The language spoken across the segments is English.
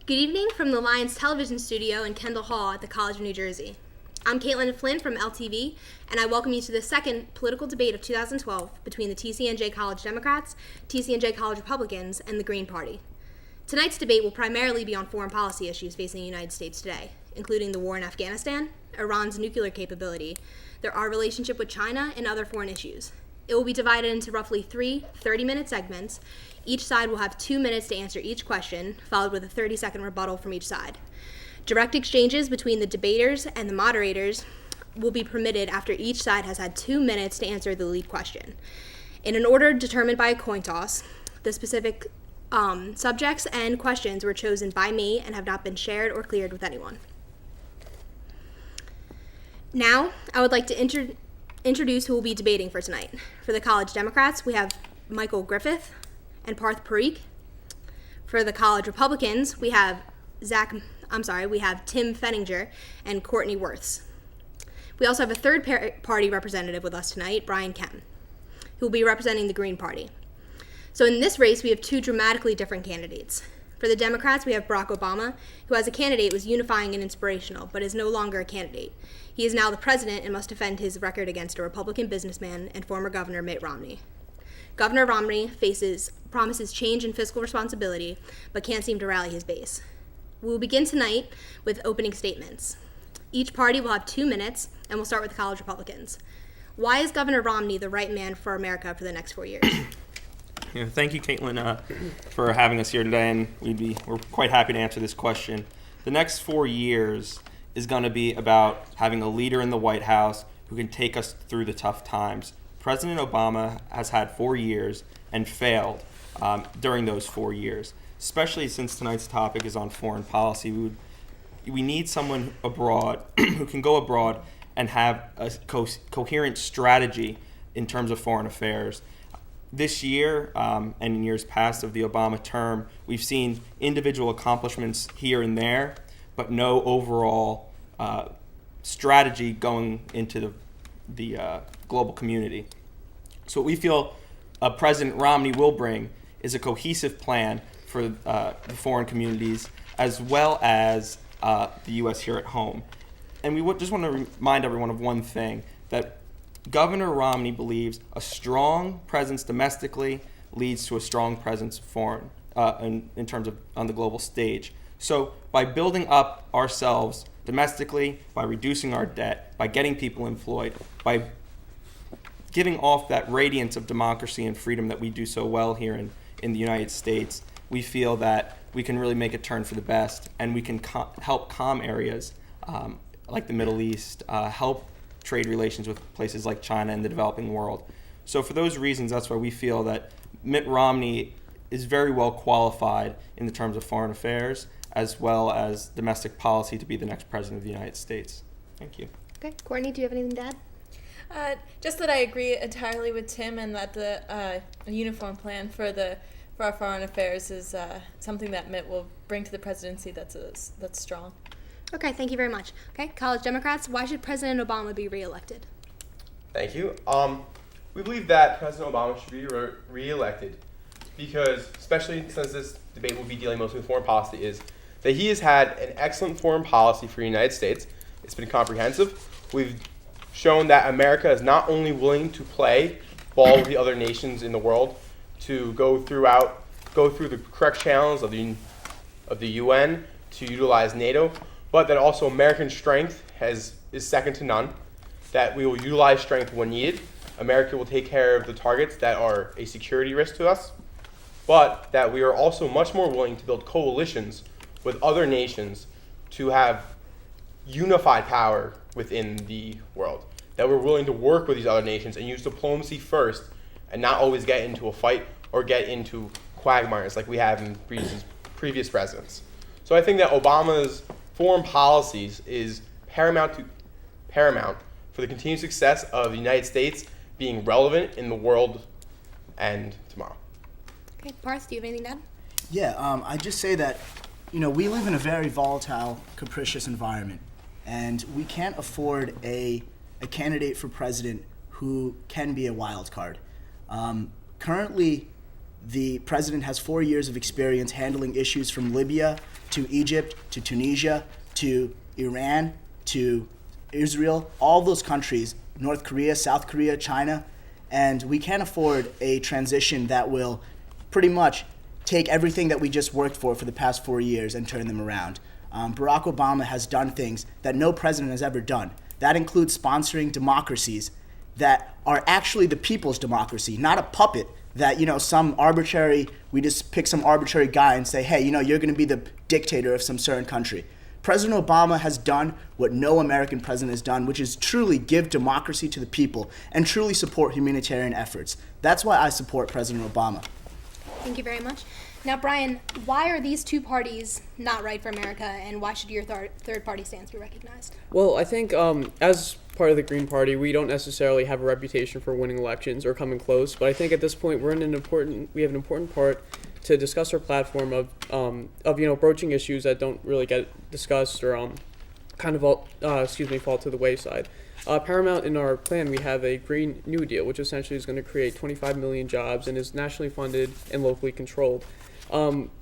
Good evening from the Lions Television Studio in Kendall Hall at the College of New Jersey. I'm Caitlin Flynn from LTV, and I welcome you to the second political debate of 2012 between the TCNJ College Democrats, TCNJ College Republicans, and the Green Party. Tonight's debate will primarily be on foreign policy issues facing the United States today, including the war in Afghanistan, Iran's nuclear capability, our relationship with China, and other foreign issues. It will be divided into roughly three 30-minute segments. Each side will have 2 minutes to answer each question, followed with a 30-second rebuttal from each side. Direct exchanges between the debaters and the moderators will be permitted after each side has had 2 minutes to answer the lead question. In an order determined by a coin toss, the specific subjects and questions were chosen by me and have not been shared or cleared with anyone. Now, I would like to introduce who will be debating for tonight. For the College Democrats, we have Michael Griffith and Parth Parikh. For the College Republicans, we have Tim Fenninger and Courtney Wirths. We also have a third party representative with us tonight, Brian Kemp, who will be representing the Green Party. So in this race, we have two dramatically different candidates. For the Democrats, we have Barack Obama, who as a candidate was unifying and inspirational, but is no longer a candidate. He is now the president and must defend his record against a Republican businessman and former Governor Mitt Romney. Governor Romney promises change and fiscal responsibility, but can't seem to rally his base. We will begin tonight with opening statements. Each party will have 2 minutes, and we'll start with the College Republicans. Why is Governor Romney the right man for America for the next 4 years? Thank you, Caitlin, for having us here today, and we're quite happy to answer this question. The next 4 years is going to be about having a leader in the White House who can take us through the tough times. President Obama has had 4 years and failed during those 4 years, especially since tonight's topic is on foreign policy. We need someone abroad who can go abroad and have a coherent strategy in terms of foreign affairs. This year and in years past of the Obama term, we've seen individual accomplishments here and there, but no overall strategy going into the global community. So what we feel President Romney will bring is a cohesive plan for the foreign communities as well as the U.S. here at home. And we just want to remind everyone of one thing, that Governor Romney believes a strong presence domestically leads to a strong presence foreign in terms of on the global stage. So by building up ourselves domestically, by reducing our debt, by getting people employed, by giving off that radiance of democracy and freedom that we do so well here in the United States, we feel that we can really make a turn for the best, and we can help calm areas like the Middle East, help trade relations with places like China and the developing world. So for those reasons, that's why we feel that Mitt Romney is very well qualified in the terms of foreign affairs as well as domestic policy to be the next president of the United States. Thank you. Okay, Courtney, do you have anything to add? Just that I agree entirely with Tim, and that a uniform plan for our foreign affairs is something that Mitt will bring to the presidency that's strong. Okay, thank you very much. Okay, College Democrats, why should President Obama be reelected? Thank you. We believe that President Obama should be reelected because, especially since this debate will be dealing mostly with foreign policy, is that he has had an excellent foreign policy for the United States. It's been comprehensive. We've shown that America is not only willing to play ball with the other nations in the world, to go through the correct channels of the UN, to utilize NATO, but that also American strength is second to none, that we will utilize strength when needed. America will take care of the targets that are a security risk to us, but that we are also much more willing to build coalitions with other nations to have unified power within the world, that we're willing to work with these other nations and use diplomacy first and not always get into a fight or get into quagmires like we have in previous presidents. So I think that Obama's foreign policies is paramount for the continued success of the United States being relevant in the world and tomorrow. Okay, Parth, do you have anything to add? Yeah, I'd just say that, we live in a very volatile, capricious environment, and we can't afford a candidate for president who can be a wild card. Currently, the president has 4 years of experience handling issues from Libya to Egypt, to Tunisia, to Iran, to Israel, all those countries, North Korea, South Korea, China, and we can't afford a transition that will pretty much take everything that we just worked for the past 4 years and turn them around. Barack Obama has done things that no president has ever done. That includes sponsoring democracies that are actually the people's democracy, not a puppet that, we just pick some arbitrary guy and say, hey, you're going to be the dictator of some certain country. President Obama has done what no American president has done, which is truly give democracy to the people and truly support humanitarian efforts. That's why I support President Obama. Thank you very much. Now, Brian, why are these two parties not right for America, and why should your third party stance be recognized? Well, I think as part of the Green Party, we don't necessarily have a reputation for winning elections or coming close, but I think at this point we have an important part to discuss our platform of broaching issues that don't really get discussed or fall to the wayside. Paramount in our plan, we have a Green New Deal, which essentially is going to create 25 million jobs and is nationally funded and locally controlled.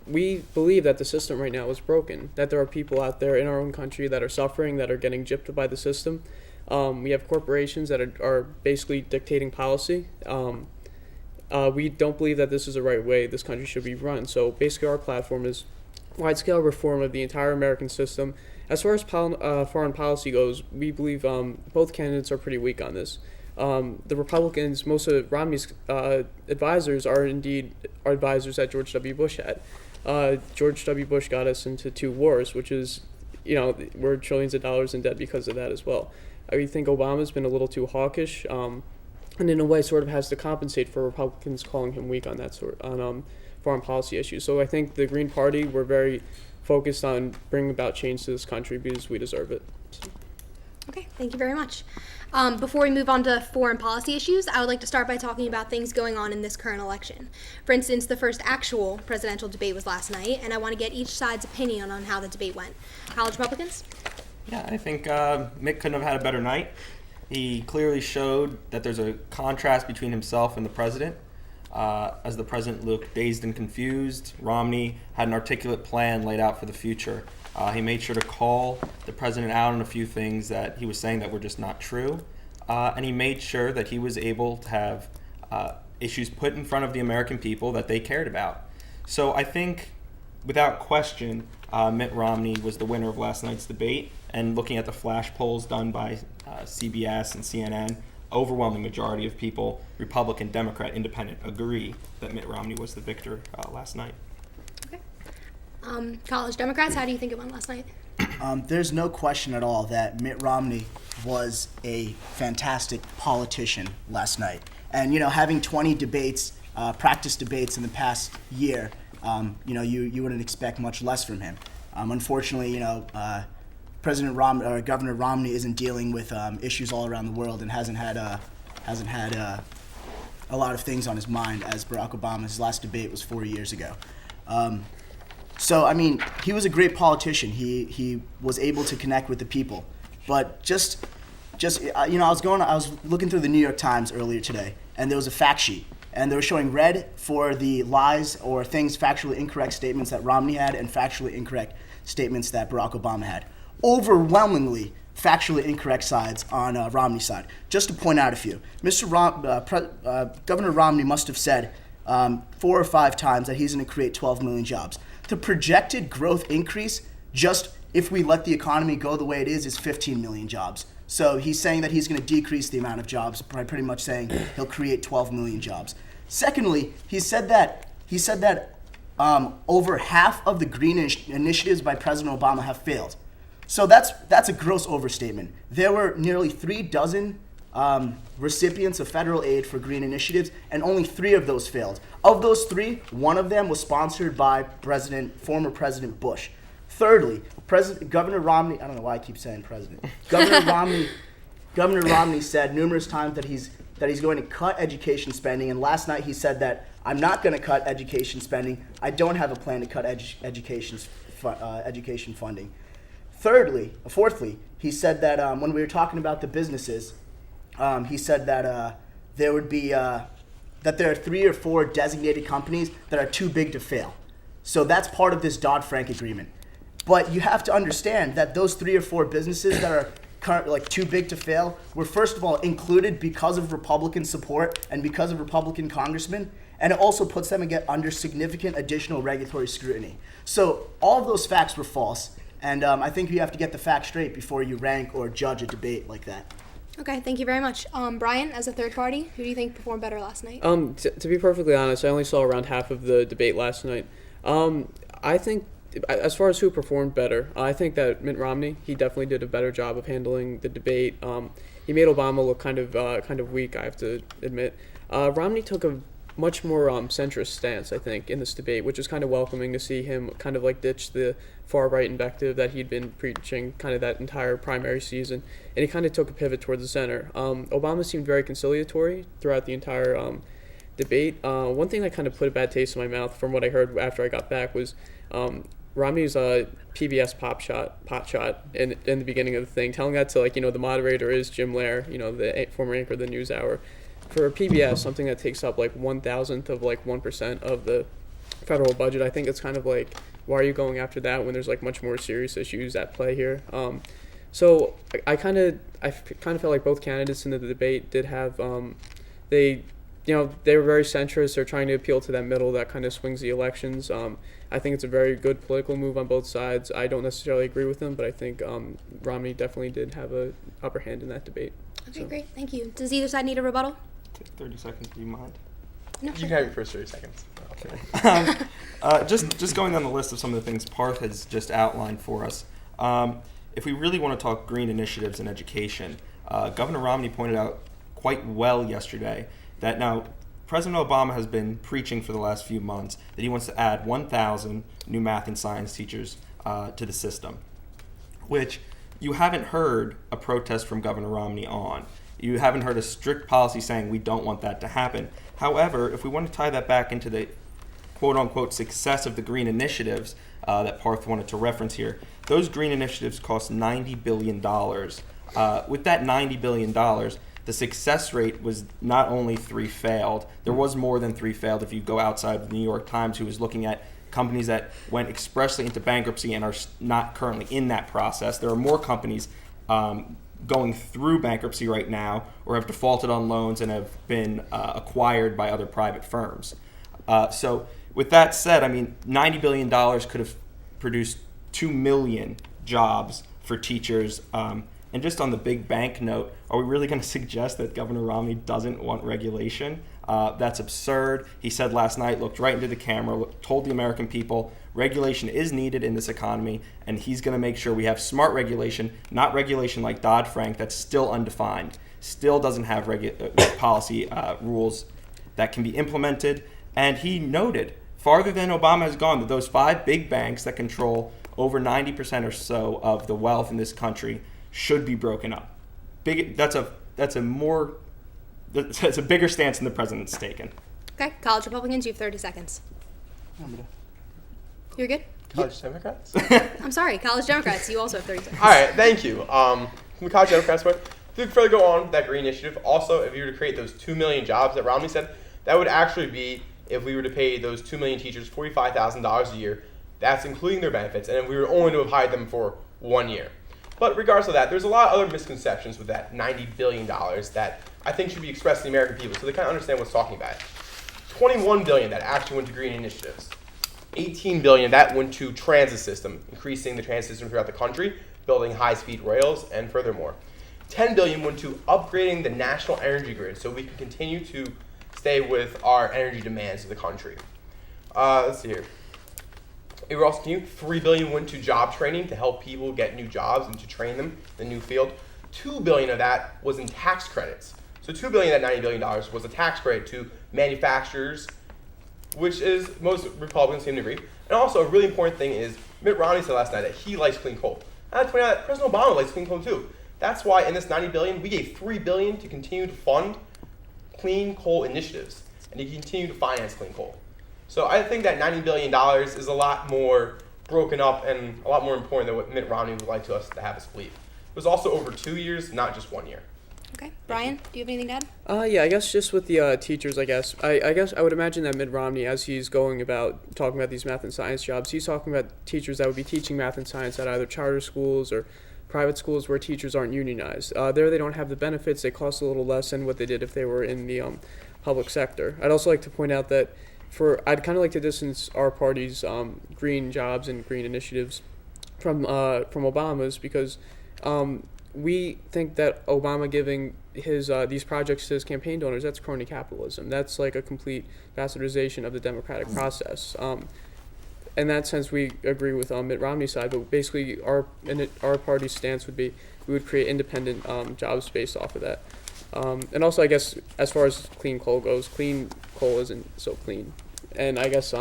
We believe that the system right now is broken, that there are people out there in our own country that are suffering, that are getting gypped by the system. We have corporations that are basically dictating policy. We don't believe that this is the right way this country should be run. So basically our platform is wide-scale reform of the entire American system. As far as foreign policy goes, we believe both candidates are pretty weak on this. The Republicans, most of Romney's advisors are indeed advisors that George W. Bush had. George W. Bush got us into 2 wars, which is, we're trillions of dollars in debt because of that as well. I think Obama's been a little too hawkish, and in a way sort of has to compensate for Republicans calling him weak on foreign policy issues. So I think the Green Party, we're very focused on bringing about change to this country because we deserve it. Okay, thank you very much. Before we move on to foreign policy issues, I would like to start by talking about things going on in this current election. For instance, the first actual presidential debate was last night, and I want to get each side's opinion on how the debate went. College Republicans? Yeah, I think Mick couldn't have had a better night. He clearly showed that there's a contrast between himself and the president. As the president looked dazed and confused, Romney had an articulate plan laid out for the future. He made sure to call the president out on a few things that he was saying that were just not true. And he made sure that he was able to have issues put in front of the American people that they cared about. So I think, without question, Mitt Romney was the winner of last night's debate. And looking at the flash polls done by CBS and CNN, overwhelming majority of people, Republican, Democrat, Independent, agree that Mitt Romney was the victor last night. Okay. College Democrats, how do you think it went last night? There's no question at all that Mitt Romney was a fantastic politician last night. And, having 20 debates, practice debates in the past year, you wouldn't expect much less from him. Unfortunately, Governor Romney isn't dealing with issues all around the world and hasn't had a lot of things on his mind as Barack Obama's last debate was 4 years ago. He was a great politician. He was able to connect with the people, but I was looking through the New York Times earlier today, and there was a fact sheet, and they were showing red for the lies or things factually incorrect statements that Romney had and factually incorrect statements that Barack Obama had. Overwhelmingly factually incorrect sides on Romney's side. Just to point out a few, Governor Romney must have said 4 or 5 times that he's going to create 12 million jobs. The projected growth increase, just if we let the economy go the way it is 15 million jobs. So he's saying that he's going to decrease the amount of jobs by pretty much saying he'll create 12 million jobs. Secondly, he said that over half of the green initiatives by President Obama have failed. So that's a gross overstatement. There were nearly 3 dozen recipients of federal aid for green initiatives, and only 3 of those failed. Of those 3, 1 of them was sponsored by former President Bush. Thirdly, Governor Romney, I don't know why I keep saying president. Governor Romney said numerous times that he's going to cut education spending, and last night he said that I'm not going to cut education spending. I don't have a plan to cut education funding. Fourthly, he said that when we were talking about the businesses, he said that there are 3 or 4 designated companies that are too big to fail. So that's part of this Dodd-Frank agreement. But you have to understand that those 3 or 4 businesses that are like too big to fail were first of all included because of Republican support and because of Republican congressmen, and it also puts them under significant additional regulatory scrutiny. So all of those facts were false, and I think you have to get the facts straight before you rank or judge a debate like that. Okay, thank you very much. Brian, as a third party, who do you think performed better last night? To be perfectly honest, I only saw around half of the debate last night. I think, as far as who performed better, I think that Mitt Romney, he definitely did a better job of handling the debate. He made Obama look kind of weak, I have to admit. Romney took a much more centrist stance, I think, in this debate, which is kind of welcoming to see him kind of like ditch the far-right invective that he'd been preaching kind of that entire primary season, and he kind of took a pivot toward the center. Obama seemed very conciliatory throughout the entire debate. One thing that kind of put a bad taste in my mouth from what I heard after I got back was Romney's PBS pot shot in the beginning of the thing, telling that to the moderator is Jim Lehrer, the former anchor of the NewsHour. For PBS, something that takes up 1,000th of 1% of the federal budget, I think it's kind of why are you going after that when there's much more serious issues at play here? So I kind of felt like both candidates in the debate did have they were very centrist. They're trying to appeal to that middle that kind of swings the elections. I think it's a very good political move on both sides. I don't necessarily agree with them, but I think Romney definitely did have a upper hand in that debate. Okay, great, thank you. Does either side need a rebuttal? 30 seconds, do you mind? No, You sure. can have your first 30 seconds. Okay. Just going down the list of some of the things Parth has just outlined for us. If we really want to talk green initiatives in education, Governor Romney pointed out quite well yesterday that now President Obama has been preaching for the last few months that he wants to add 1,000 new math and science teachers to the system, which you haven't heard a protest from Governor Romney on. You haven't heard a strict policy saying we don't want that to happen. However, if we want to tie that back into the quote-unquote success of the green initiatives that Parth wanted to reference here, those green initiatives cost $90 billion. With that $90 billion, the success rate was not only 3 failed, there was more than 3 failed if you go outside of the New York Times, who was looking at companies that went expressly into bankruptcy and are not currently in that process. There are more companies going through bankruptcy right now or have defaulted on loans and have been acquired by other private firms. So with that said, $90 billion could have produced 2 million jobs for teachers. And just on the big bank note, are we really going to suggest that Governor Romney doesn't want regulation? That's absurd. He said last night, looked right into the camera, told the American people regulation is needed in this economy, and he's going to make sure we have smart regulation, not regulation like Dodd-Frank that's still undefined, still doesn't have policy rules that can be implemented. And he noted, farther than Obama has gone, that those 5 big banks that control over 90% or so of the wealth in this country should be broken up. That's a bigger stance than the president's taken. Okay, college Republicans, you have 30 seconds. You're good? College Democrats? I'm sorry, college Democrats, you also have 30 seconds. All right, thank you. From the College Democrats, but to further go on with that green initiative, also, if you were to create those 2 million jobs that Romney said, that would actually be if we were to pay those 2 million teachers $45,000 a year. That's including their benefits, and if we were only to have hired them for 1 year. But regardless of that, there's a lot of other misconceptions with that $90 billion that I think should be expressed to the American people so they kind of understand what's talking about. $21 billion that actually went to green initiatives. $18 billion that went to transit system, increasing the transit system throughout the country, building high-speed rails, and furthermore. $10 billion went to upgrading the national energy grid so we can continue to stay with our energy demands of the country. Let's see here. We were also $3 billion went to job training to help people get new jobs and to train them in the new field. $2 billion of that was in tax credits. So $2 billion of that $90 billion was a tax credit to manufacturers, which is most Republicans seem to agree. And also a really important thing is Mitt Romney said last night that he likes clean coal. I'd point out that President Obama likes clean coal too. That's why in this $90 billion, we gave $3 billion to continue to fund clean coal initiatives and to continue to finance clean coal. So I think that $90 billion is a lot more broken up and a lot more important than what Mitt Romney would like us to have us believe. It was also over 2 years, not just 1 year. Okay, Brian, do you have anything to add? Yeah, I guess just with the teachers, I guess I would imagine that Mitt Romney, as he's going about talking about these math and science jobs, he's talking about teachers that would be teaching math and science at either charter schools or private schools where teachers aren't unionized. There they don't have the benefits, they cost a little less than what they did if they were in the public sector. I'd also like to point out that I'd kind of like to distance our party's green jobs and green initiatives from Obama's, because we think that Obama giving his these projects to his campaign donors, that's crony capitalism. That's like a complete bastardization of the democratic process. In that sense, we agree with Mitt Romney's side, but basically our party's stance would be we would create independent jobs based off of that. And also, I guess, as far as clean coal goes, clean coal isn't so clean. And I guess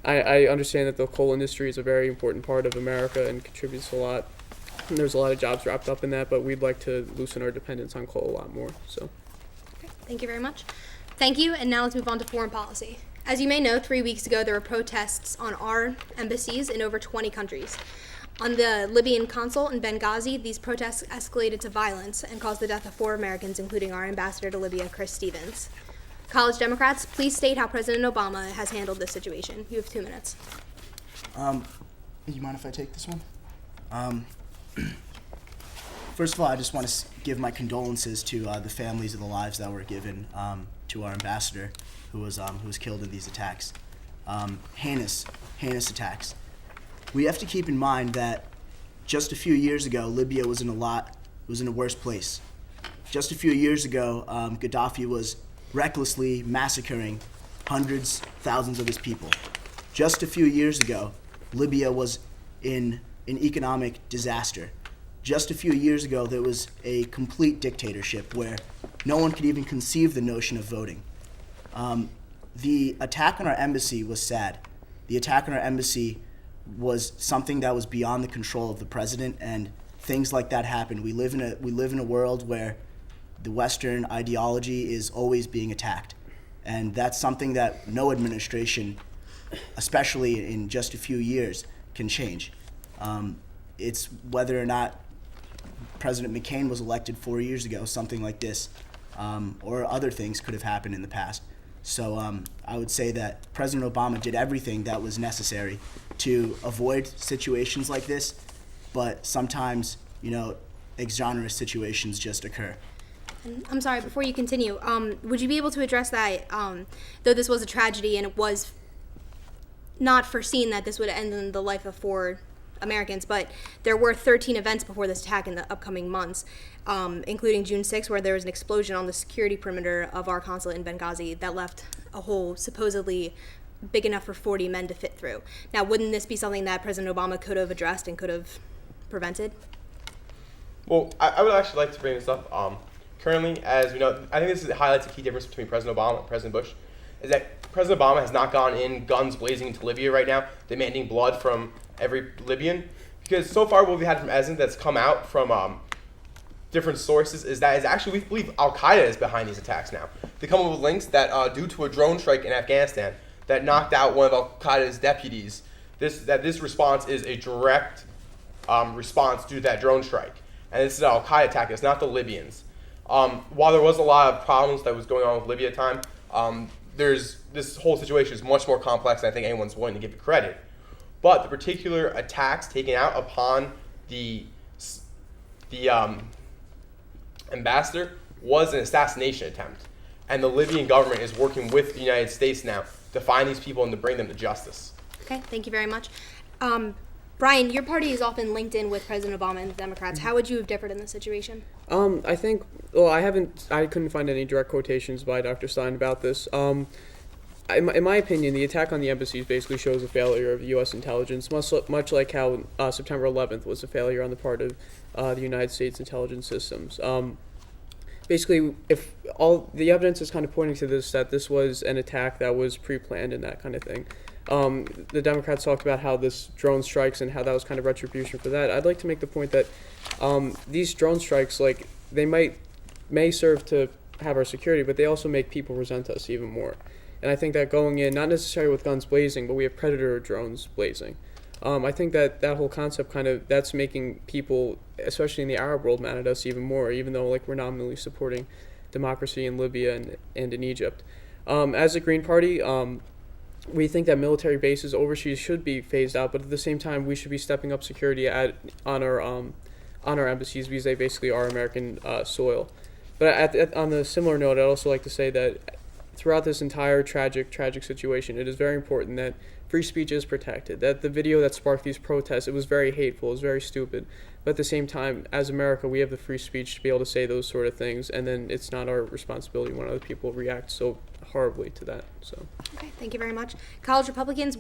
I understand that the coal industry is a very important part of America and contributes a lot. And there's a lot of jobs wrapped up in that, but we'd like to loosen our dependence on coal a lot more. So, Okay, thank you very much. Thank you, and now let's move on to foreign policy. As you may know, 3 weeks ago there were protests on our embassies in over 20 countries. On the Libyan consul in Benghazi, these protests escalated to violence and caused the death of 4 Americans, including our ambassador to Libya, Chris Stevens. College Democrats, please state how President Obama has handled this situation. You have 2 minutes. You mind if I take this one? First of all, I just want to give my condolences to the families of the lives that were given to our ambassador who was killed in these attacks. Heinous attacks. We have to keep in mind that just a few years ago, Libya was in a worse place. Just a few years ago, Gaddafi was recklessly massacring hundreds, thousands of his people. Just a few years ago, Libya was in an economic disaster. Just a few years ago, there was a complete dictatorship where no one could even conceive the notion of voting. The attack on our embassy was sad. The attack on our embassy was something that was beyond the control of the president, and things like that happen. We live in a world where the Western ideology is always being attacked, and that's something that no administration, especially in just a few years, can change. It's whether or not President McCain was elected 4 years ago, something like this, or other things could have happened in the past. So I would say that President Obama did everything that was necessary to avoid situations like this, but sometimes, exogenous situations just occur. And I'm sorry, before you continue, would you be able to address that, though this was a tragedy and it was not foreseen that this would end in the life of 4 Americans, but there were 13 events before this attack in the upcoming months, including June 6th, where there was an explosion on the security perimeter of our consulate in Benghazi that left a hole supposedly big enough for 40 men to fit through. Now, wouldn't this be something that President Obama could have addressed and could have prevented? Well, I would actually like to bring this up. Currently, as we know, I think this highlights a key difference between President Obama and President Bush, is that President Obama has not gone in guns blazing into Libya right now, demanding blood from every Libyan, because so far what we've had from Ezen that's come out from different sources is that actually we believe Al-Qaeda is behind these attacks now. They come up with links that due to a drone strike in Afghanistan that knocked out one of Al-Qaeda's deputies, this response is a direct response due to that drone strike. And this is an Al-Qaeda attack, it's not the Libyans. While there was a lot of problems that was going on with Libya at the time, this whole situation is much more complex than I think anyone's willing to give it credit. But the particular attacks taken out upon the ambassador was an assassination attempt. And the Libyan government is working with the United States now to find these people and to bring them to justice. Okay, thank you very much. Brian, your party is often linked in with President Obama and the Democrats. How would you have differed in this situation? I think, I couldn't find any direct quotations by Dr. Stein about this. In my opinion, the attack on the embassies basically shows a failure of U.S. intelligence, much like how September 11th was a failure on the part of the United States intelligence systems. Basically, if all the evidence is kind of pointing to this, that this was an attack that was pre-planned and that kind of thing. The Democrats talked about how this drone strikes and how that was kind of retribution for that. I'd like to make the point that these drone strikes, they may serve to have our security, but they also make people resent us even more. And I think that going in, not necessarily with guns blazing, but we have Predator drones blazing. I think that whole concept that's making people, especially in the Arab world, mad at us even more, even though like we're nominally supporting democracy in Libya and in Egypt. As a Green Party, we think that military bases overseas should be phased out, but at the same time, we should be stepping up security on our embassies because they basically are American soil. But on a similar note, I'd also like to say that throughout this entire tragic situation, it is very important that free speech is protected. That the video that sparked these protests, it was very hateful, it was very stupid. But at the same time, as America, we have the free speech to be able to say those sort of things, and then it's not our responsibility when other people react so horribly to that. So. Okay, thank you very much. College Republicans,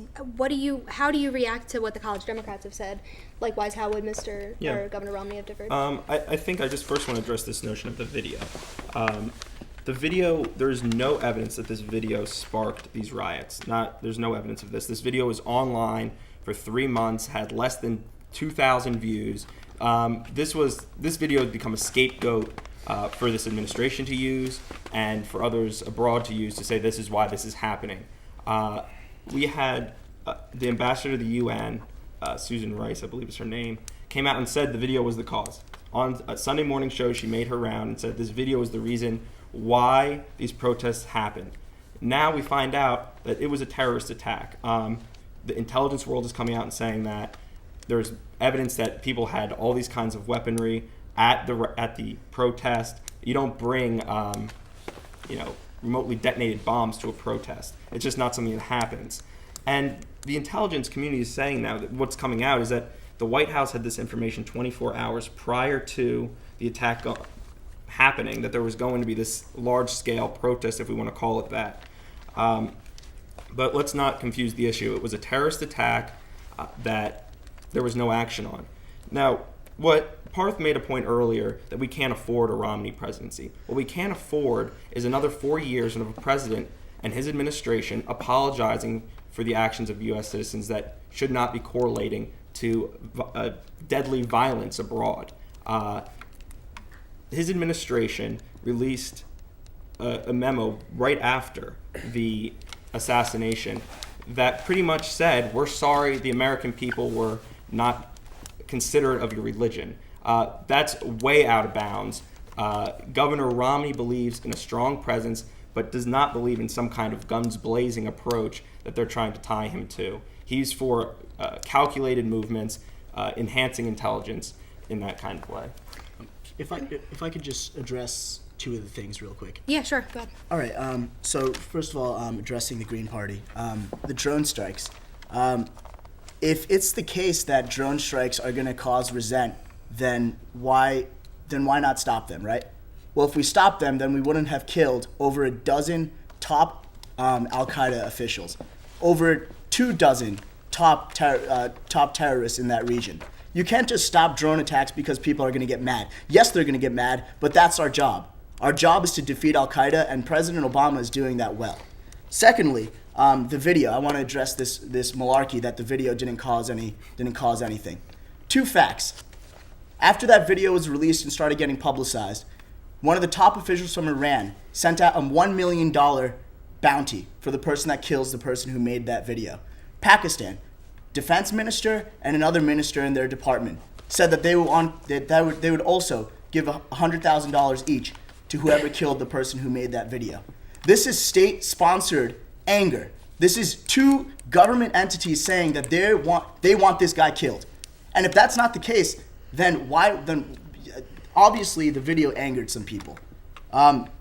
how do you react to what the College Democrats have said? Likewise, how would or Governor Romney have differed? I think I just first want to address this notion of the video. The video, there's no evidence that this video sparked these riots. There's no evidence of this. This video was online for 3 months, had less than 2,000 views. This video had become a scapegoat for this administration to use and for others abroad to use to say this is why this is happening. We had the ambassador to the UN, Susan Rice, I believe is her name, came out and said the video was the cause. On a Sunday morning show, she made her round and said this video is the reason why these protests happened. Now we find out that it was a terrorist attack. The intelligence world is coming out and saying that there's evidence that people had all these kinds of weaponry at the protest. You don't bring remotely detonated bombs to a protest. It's just not something that happens. And the intelligence community is saying now that what's coming out is that the White House had this information 24 hours prior to the attack happening, that there was going to be this large-scale protest, if we want to call it that. But let's not confuse the issue. It was a terrorist attack that there was no action on. Now, what Parth made a point earlier that we can't afford a Romney presidency. What we can't afford is another 4 years of a president and his administration apologizing for the actions of U.S. citizens that should not be correlating to deadly violence abroad. His administration released a memo right after the assassination that pretty much said, we're sorry the American people were not considerate of your religion. That's way out of bounds. Governor Romney believes in a strong presence, but does not believe in some kind of guns blazing approach that they're trying to tie him to. He's for calculated movements, enhancing intelligence in that kind of way. If I could just address two of the things real quick. Yeah, sure. Go ahead. All right. So first of all, addressing the Green Party, the drone strikes. If it's the case that drone strikes are going to cause resent, then why not stop them, right? Well, if we stop them, then we wouldn't have killed over a dozen top Al-Qaeda officials, over 24 top terrorists in that region. You can't just stop drone attacks because people are going to get mad. Yes, they're going to get mad, but that's our job. Our job is to defeat Al-Qaeda, and President Obama is doing that well. Secondly, the video. I want to address this malarkey that the video didn't cause anything. Two facts. After that video was released and started getting publicized, one of the top officials from Iran sent out a $1 million bounty for the person that kills the person who made that video. Pakistan, defense minister and another minister in their department said that they would also give $100,000 each to whoever killed the person who made that video. This is state-sponsored anger. This is two government entities saying that they want this guy killed. And if that's not the case, then obviously the video angered some people.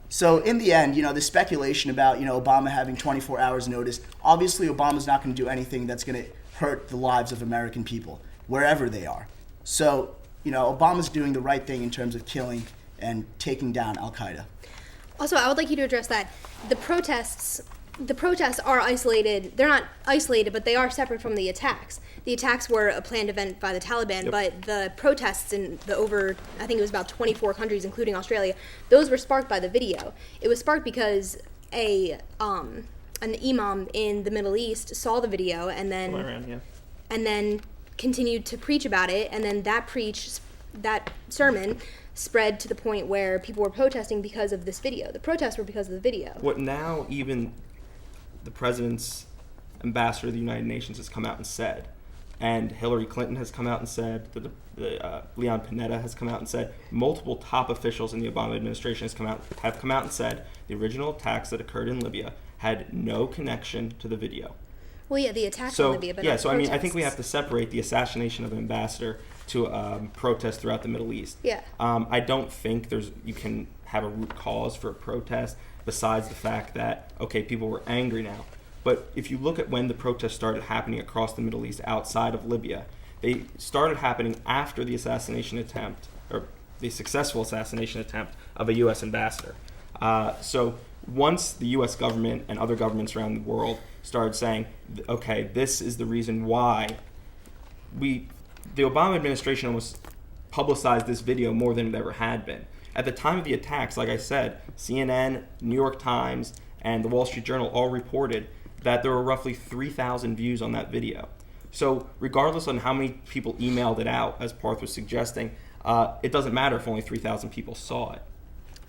So in the end, the speculation about, Obama having 24 hours notice, obviously Obama's not going to do anything that's going to hurt the lives of American people, wherever they are. So, Obama's doing the right thing in terms of killing and taking down Al-Qaeda. Also, I would like you to address that the protests are isolated. They're not isolated, but they are separate from the attacks. The attacks were a planned event by the Taliban, but the protests in I think it was about 24 countries, including Australia, those were sparked by the video. It was sparked because an imam in the Middle East saw the video and then continued to preach about it, and then that sermon spread to the point where people were protesting because of this video. The protests were because of the video. What now even the president's ambassador to the United Nations has come out and said And Hillary Clinton has come out and said, Leon Panetta has come out and said, multiple top officials in the Obama administration have come out and said the original attacks that occurred in Libya had no connection to the video. Well, yeah, the attacks on Libya, but not so I mean, I think we protests. have to separate the assassination of an ambassador to protests throughout the Middle East. Yeah. I don't think you can have a root cause for a protest besides the fact that, okay, people were angry now. But if you look at when the protests started happening across the Middle East outside of Libya, they started happening after the assassination attempt, or the successful assassination attempt of a U.S. ambassador. So once the U.S. government and other governments around the world started saying, okay, this is the reason why the Obama administration almost publicized this video more than it ever had been. At the time of the attacks, like I said, CNN, New York Times, and the Wall Street Journal all reported that there were roughly 3,000 views on that video. So regardless on how many people emailed it out, as Parth was suggesting, it doesn't matter if only 3,000 people saw it.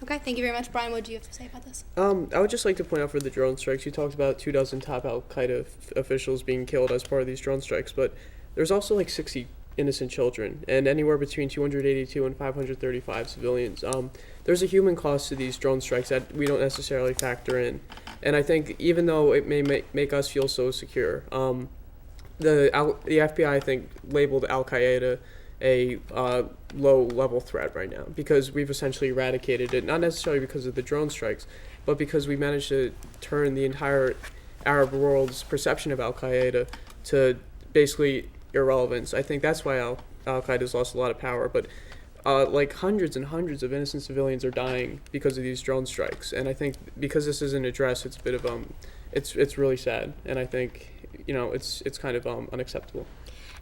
Okay, thank you very much. Brian, what do you have to say about this? I would just like to point out for the drone strikes, you talked about 24 top Al-Qaeda officials being killed as part of these drone strikes, but there's also like 60 innocent children and anywhere between 282 and 535 civilians. There's a human cost to these drone strikes that we don't necessarily factor in. And I think even though it may make us feel so secure, the FBI, I think, labeled Al-Qaeda a low-level threat right now because we've essentially eradicated it, not necessarily because of the drone strikes, but because we managed to turn the entire Arab world's perception of Al-Qaeda to basically irrelevance. I think that's why Al-Qaeda's lost a lot of power, but like hundreds and hundreds of innocent civilians are dying because of these drone strikes, and I think because this isn't addressed, it's a bit of it's really sad, and I think it's kind of unacceptable.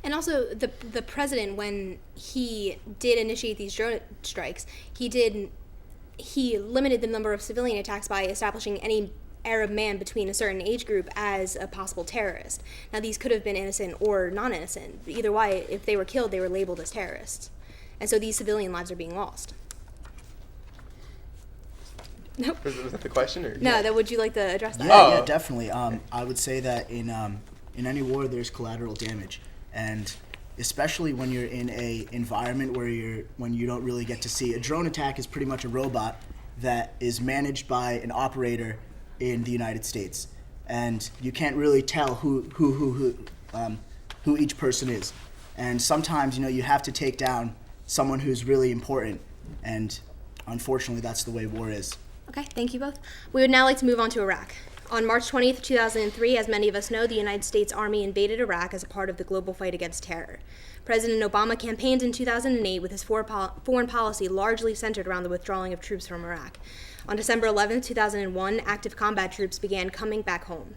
And also, the president, when he did initiate these drone strikes, he limited the number of civilian attacks by establishing any Arab man between a certain age group as a possible terrorist. Now, these could have been innocent or non-innocent. Either way, if they were killed, they were labeled as terrorists. And so these civilian lives are being lost. Nope. Was that the question? Or? No, would you like to address that? Yeah, definitely. I would say that in any war, there's collateral damage, and especially when you're in a environment when you don't really get to see. A drone attack is pretty much a robot that is managed by an operator in the United States, and you can't really tell who each person is. And sometimes you have to take down someone who's really important, and unfortunately, that's the way war is. Okay, thank you both. We would now like to move on to Iraq. On March 20th, 2003, as many of us know, the United States Army invaded Iraq as a part of the global fight against terror. President Obama campaigned in 2008 with his foreign policy largely centered around the withdrawing of troops from Iraq. On December 11th, 2001, active combat troops began coming back home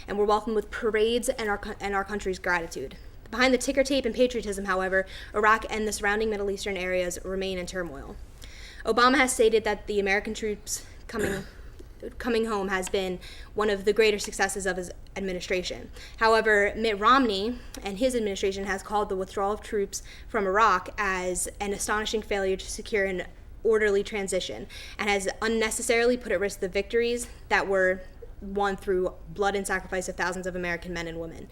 and were welcomed with parades and our country's gratitude. Behind the ticker tape and patriotism, however, Iraq and the surrounding Middle Eastern areas remain in turmoil. Obama has stated that the American troops coming home has been one of the greater successes of his administration. However, Mitt Romney and his administration has called the withdrawal of troops from Iraq as an astonishing failure to secure an orderly transition and has unnecessarily put at risk the victories that were won through blood and sacrifice of thousands of American men and women.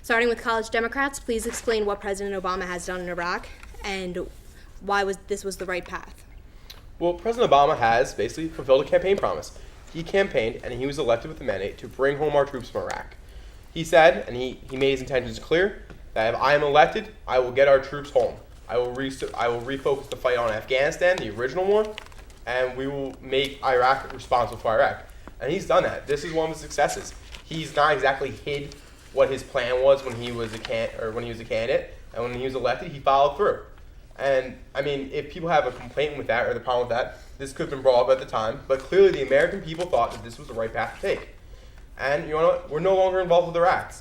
Starting with college Democrats, please explain what President Obama has done in Iraq and why this was the right path. Well, President Obama has basically fulfilled a campaign promise. He campaigned and he was elected with the mandate to bring home our troops from Iraq. He said, and he made his intentions clear, that if I am elected, I will get our troops home. I will refocus the fight on Afghanistan, the original one, and we will make Iraq responsible for Iraq. And he's done that. This is one of his successes. He's not exactly hid what his plan was when he was a candidate, and when he was elected, he followed through. And I mean, if people have a complaint with that or the problem with that, this could have been brought up at the time. But clearly, the American people thought that this was the right path to take. And you know what? We're no longer involved with Iraq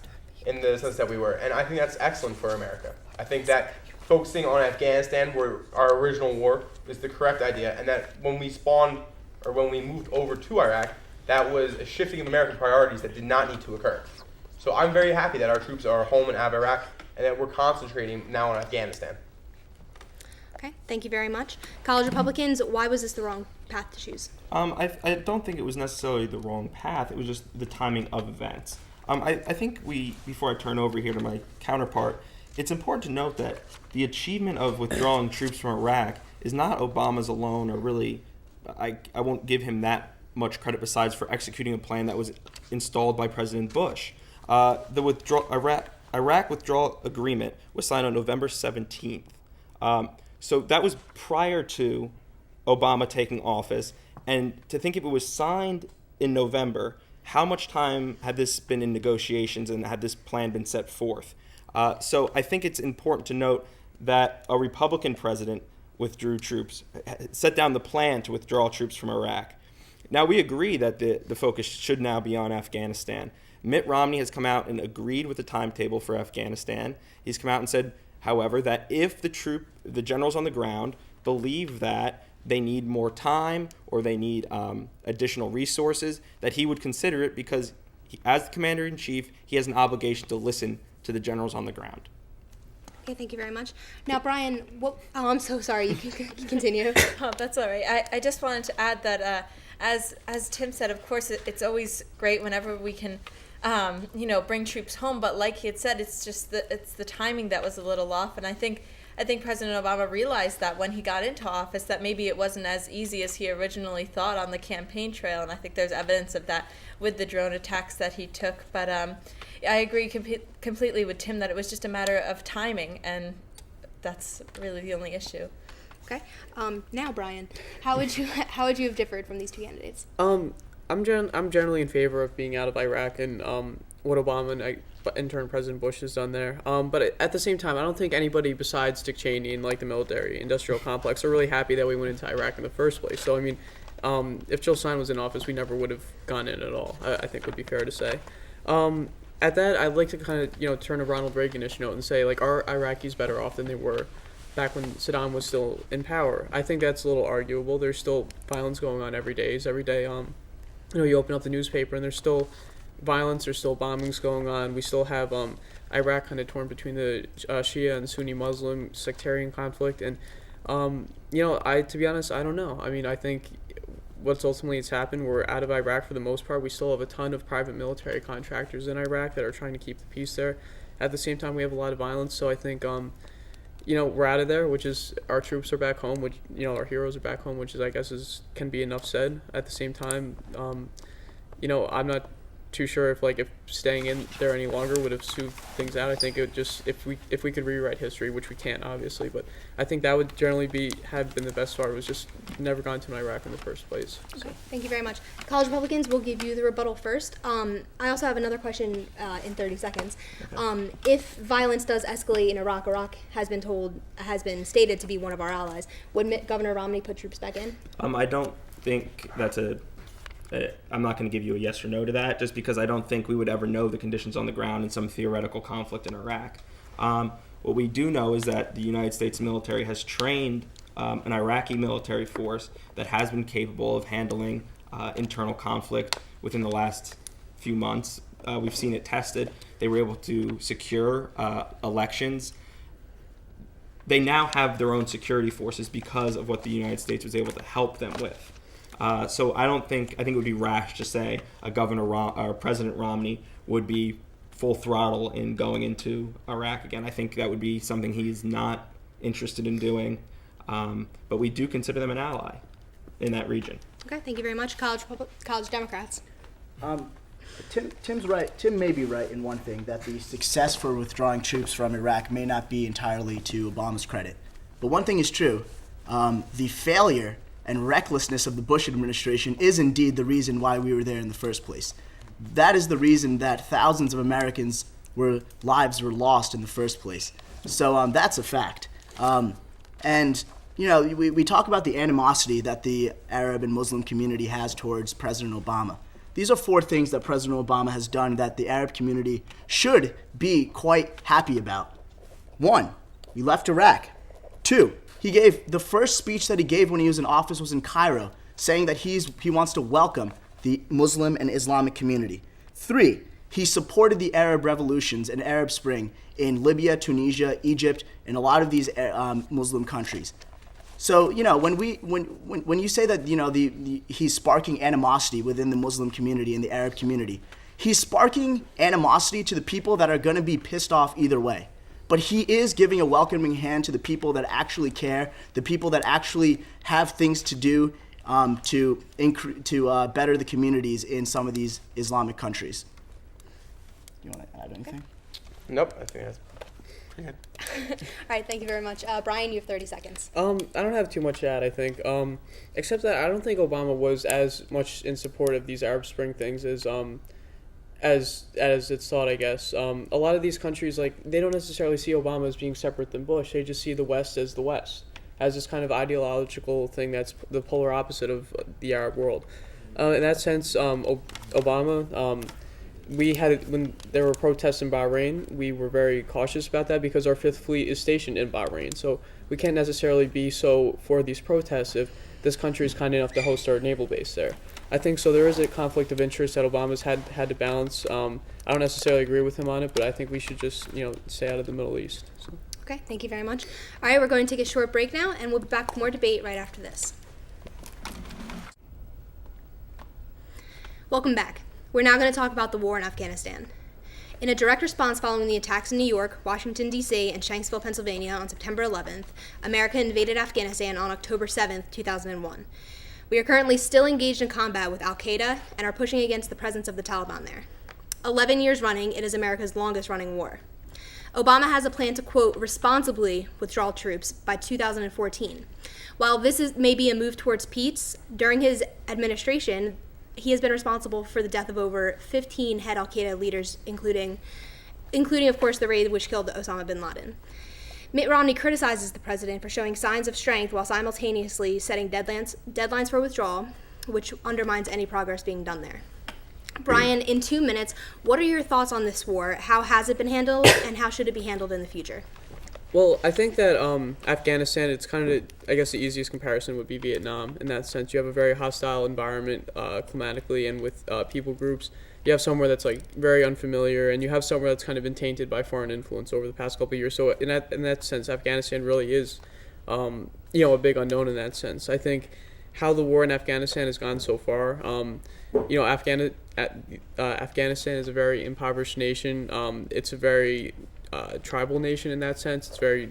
in the sense that we were. And I think that's excellent for America. I think that focusing on Afghanistan, where our original war, is the correct idea. And that when we moved over to Iraq, that was a shifting of American priorities that did not need to occur. So I'm very happy that our troops are home and out of Iraq, and that we're concentrating now on Afghanistan. Okay, thank you very much. College Republicans, why was this the wrong path to choose? I don't think it was necessarily the wrong path. It was just the timing of events. I think before I turn over here to my counterpart, it's important to note that the achievement of withdrawing troops from Iraq is not Obama's alone, or really, I won't give him that much credit besides for executing a plan that was installed by President Bush. The Iraq withdrawal agreement was signed on November 17th. So that was prior to Obama taking office. And to think if it was signed in November, how much time had this been in negotiations and had this plan been set forth? So I think it's important to note that a Republican president withdrew troops, set down the plan to withdraw troops from Iraq. Now, we agree that the focus should now be on Afghanistan. Mitt Romney has come out and agreed with the timetable for Afghanistan. He's come out and said, however, that if the generals on the ground believe that they need more time or they need additional resources, that he would consider it because as the commander-in-chief, he has an obligation to listen to the generals on the ground. Okay, thank you very much. Now, Brian, I'm so sorry. You can continue. Oh, that's all right. I just wanted to add that, as Tim said, of course, it's always great whenever we can, bring troops home. But like he had said, it's just it's the timing that was a little off. And I think President Obama realized that when he got into office, that maybe it wasn't as easy as he originally thought on the campaign trail. And I think there's evidence of that with the drone attacks that he took. But I agree completely with Tim that it was just a matter of timing, and that's really the only issue. Okay. Now, Brian, how would you have differed from these two candidates? I'm generally in favor of being out of Iraq and what Obama and in turn President Bush has done there. But at the same time, I don't think anybody besides Dick Cheney and like the military industrial complex are really happy that we went into Iraq in the first place. So I mean, if Jill Stein was in office, we never would have gone in at all. I think would be fair to say. At that, I'd like to kind of turn a Ronald Reaganish note and say, like, are Iraqis better off than they were back when Saddam was still in power? I think that's a little arguable. There's still violence going on every day. You open up the newspaper and there's still violence, there's still bombings going on. We still have Iraq kind of torn between the Shia and Sunni Muslim sectarian conflict. And, to be honest, I don't know. I mean, I think what's ultimately has happened, we're out of Iraq for the most part. We still have a ton of private military contractors in Iraq that are trying to keep the peace there. At the same time, we have a lot of violence. So I think, we're out of there, which is our troops are back home, which, our heroes are back home, which is, I guess, can be enough said. At the same time, I'm not too sure if staying in there any longer would have smoothed things out. I think it would just, if we could rewrite history, which we can't obviously, but I think that would generally have been the best part, was just never gone to Iraq in the first place. So. Okay, thank you very much. College Republicans, will give you the rebuttal first. I also have another question in 30 seconds. If violence does escalate in Iraq has been stated to be one of our allies, would Governor Romney put troops back in? I don't think that's I'm not going to give you a yes or no to that, just because I don't think we would ever know the conditions on the ground in some theoretical conflict in Iraq. What we do know is that the United States military has trained an Iraqi military force that has been capable of handling internal conflict within the last few months. We've seen it tested. They were able to secure elections. They now have their own security forces because of what the United States was able to help them with. So I think it would be rash to say a or President Romney would be full throttle in going into Iraq again. I think that would be something he's not interested in doing. But we do consider them an ally in that region. Okay, thank you very much. College Democrats. Tim's right. Tim may be right in one thing, that the success for withdrawing troops from Iraq may not be entirely to Obama's credit. But one thing is true. The failure and recklessness of the Bush administration is indeed the reason why we were there in the first place. That is the reason that thousands of Americans' lives were lost in the first place. So that's a fact. We talk about the animosity that the Arab and Muslim community has towards President Obama. These are 4 things that President Obama has done that the Arab community should be quite happy about. 1, we left Iraq. 2, he gave the first speech that he gave when he was in office was in Cairo, saying that he wants to welcome the Muslim and Islamic community. 3, he supported the Arab revolutions and Arab Spring in Libya, Tunisia, Egypt, and a lot of these Muslim countries. So when you say that he's sparking animosity within the Muslim community and the Arab community, he's sparking animosity to the people that are going to be pissed off either way. but he is giving a welcoming hand to the people that actually care, the people that actually have things to do to better the communities in some of these Islamic countries. You want to add anything? Nope, I think that's pretty good. All right, thank you very much. Brian, you have 30 seconds. I don't have too much to add, I think. Except that I don't think Obama was as much in support of these Arab Spring things as it's thought, I guess. A lot of these countries, like, they don't necessarily see Obama as being separate than Bush. They just see the West as the West, as this kind of ideological thing that's the polar opposite of the Arab world. In that sense, Obama, when there were protests in Bahrain, we were very cautious about that because our Fifth Fleet is stationed in Bahrain. So we can't necessarily be so for these protests if this country is kind enough to host our naval base there. I think so. There is a conflict of interest that Obama's had to balance. I don't necessarily agree with him on it, but I think we should just stay out of the Middle East. So. Okay, thank you very much. All right, we're going to take a short break now, and we'll be back with more debate right after this. Welcome back. We're now going to talk about the war in Afghanistan. In a direct response following the attacks in New York, Washington, D.C., and Shanksville, Pennsylvania on September 11th, America invaded Afghanistan on October 7th, 2001. We are currently still engaged in combat with al-Qaeda and are pushing against the presence of the Taliban there. 11 years running, it is America's longest-running war. Obama has a plan to, quote, responsibly withdraw troops by 2014. While this may be a move towards peace, during his administration, he has been responsible for the death of over 15 head al-Qaeda leaders, including, of course, the raid which killed Osama bin Laden. Mitt Romney criticizes the president for showing signs of strength while simultaneously setting deadlines for withdrawal, which undermines any progress being done there. Brian, in 2 minutes, what are your thoughts on this war? How has it been handled, and how should it be handled in the future? Well, I think that Afghanistan, it's kind of, I guess the easiest comparison would be Vietnam. In that sense, you have a very hostile environment climatically and with people groups. You have somewhere that's like very unfamiliar, and you have somewhere that's kind of been tainted by foreign influence over the past couple of years. So in that sense, Afghanistan really is, a big unknown in that sense. I think how the war in Afghanistan has gone so far. Afghanistan is a very impoverished nation. It's a very tribal nation in that sense. It's very,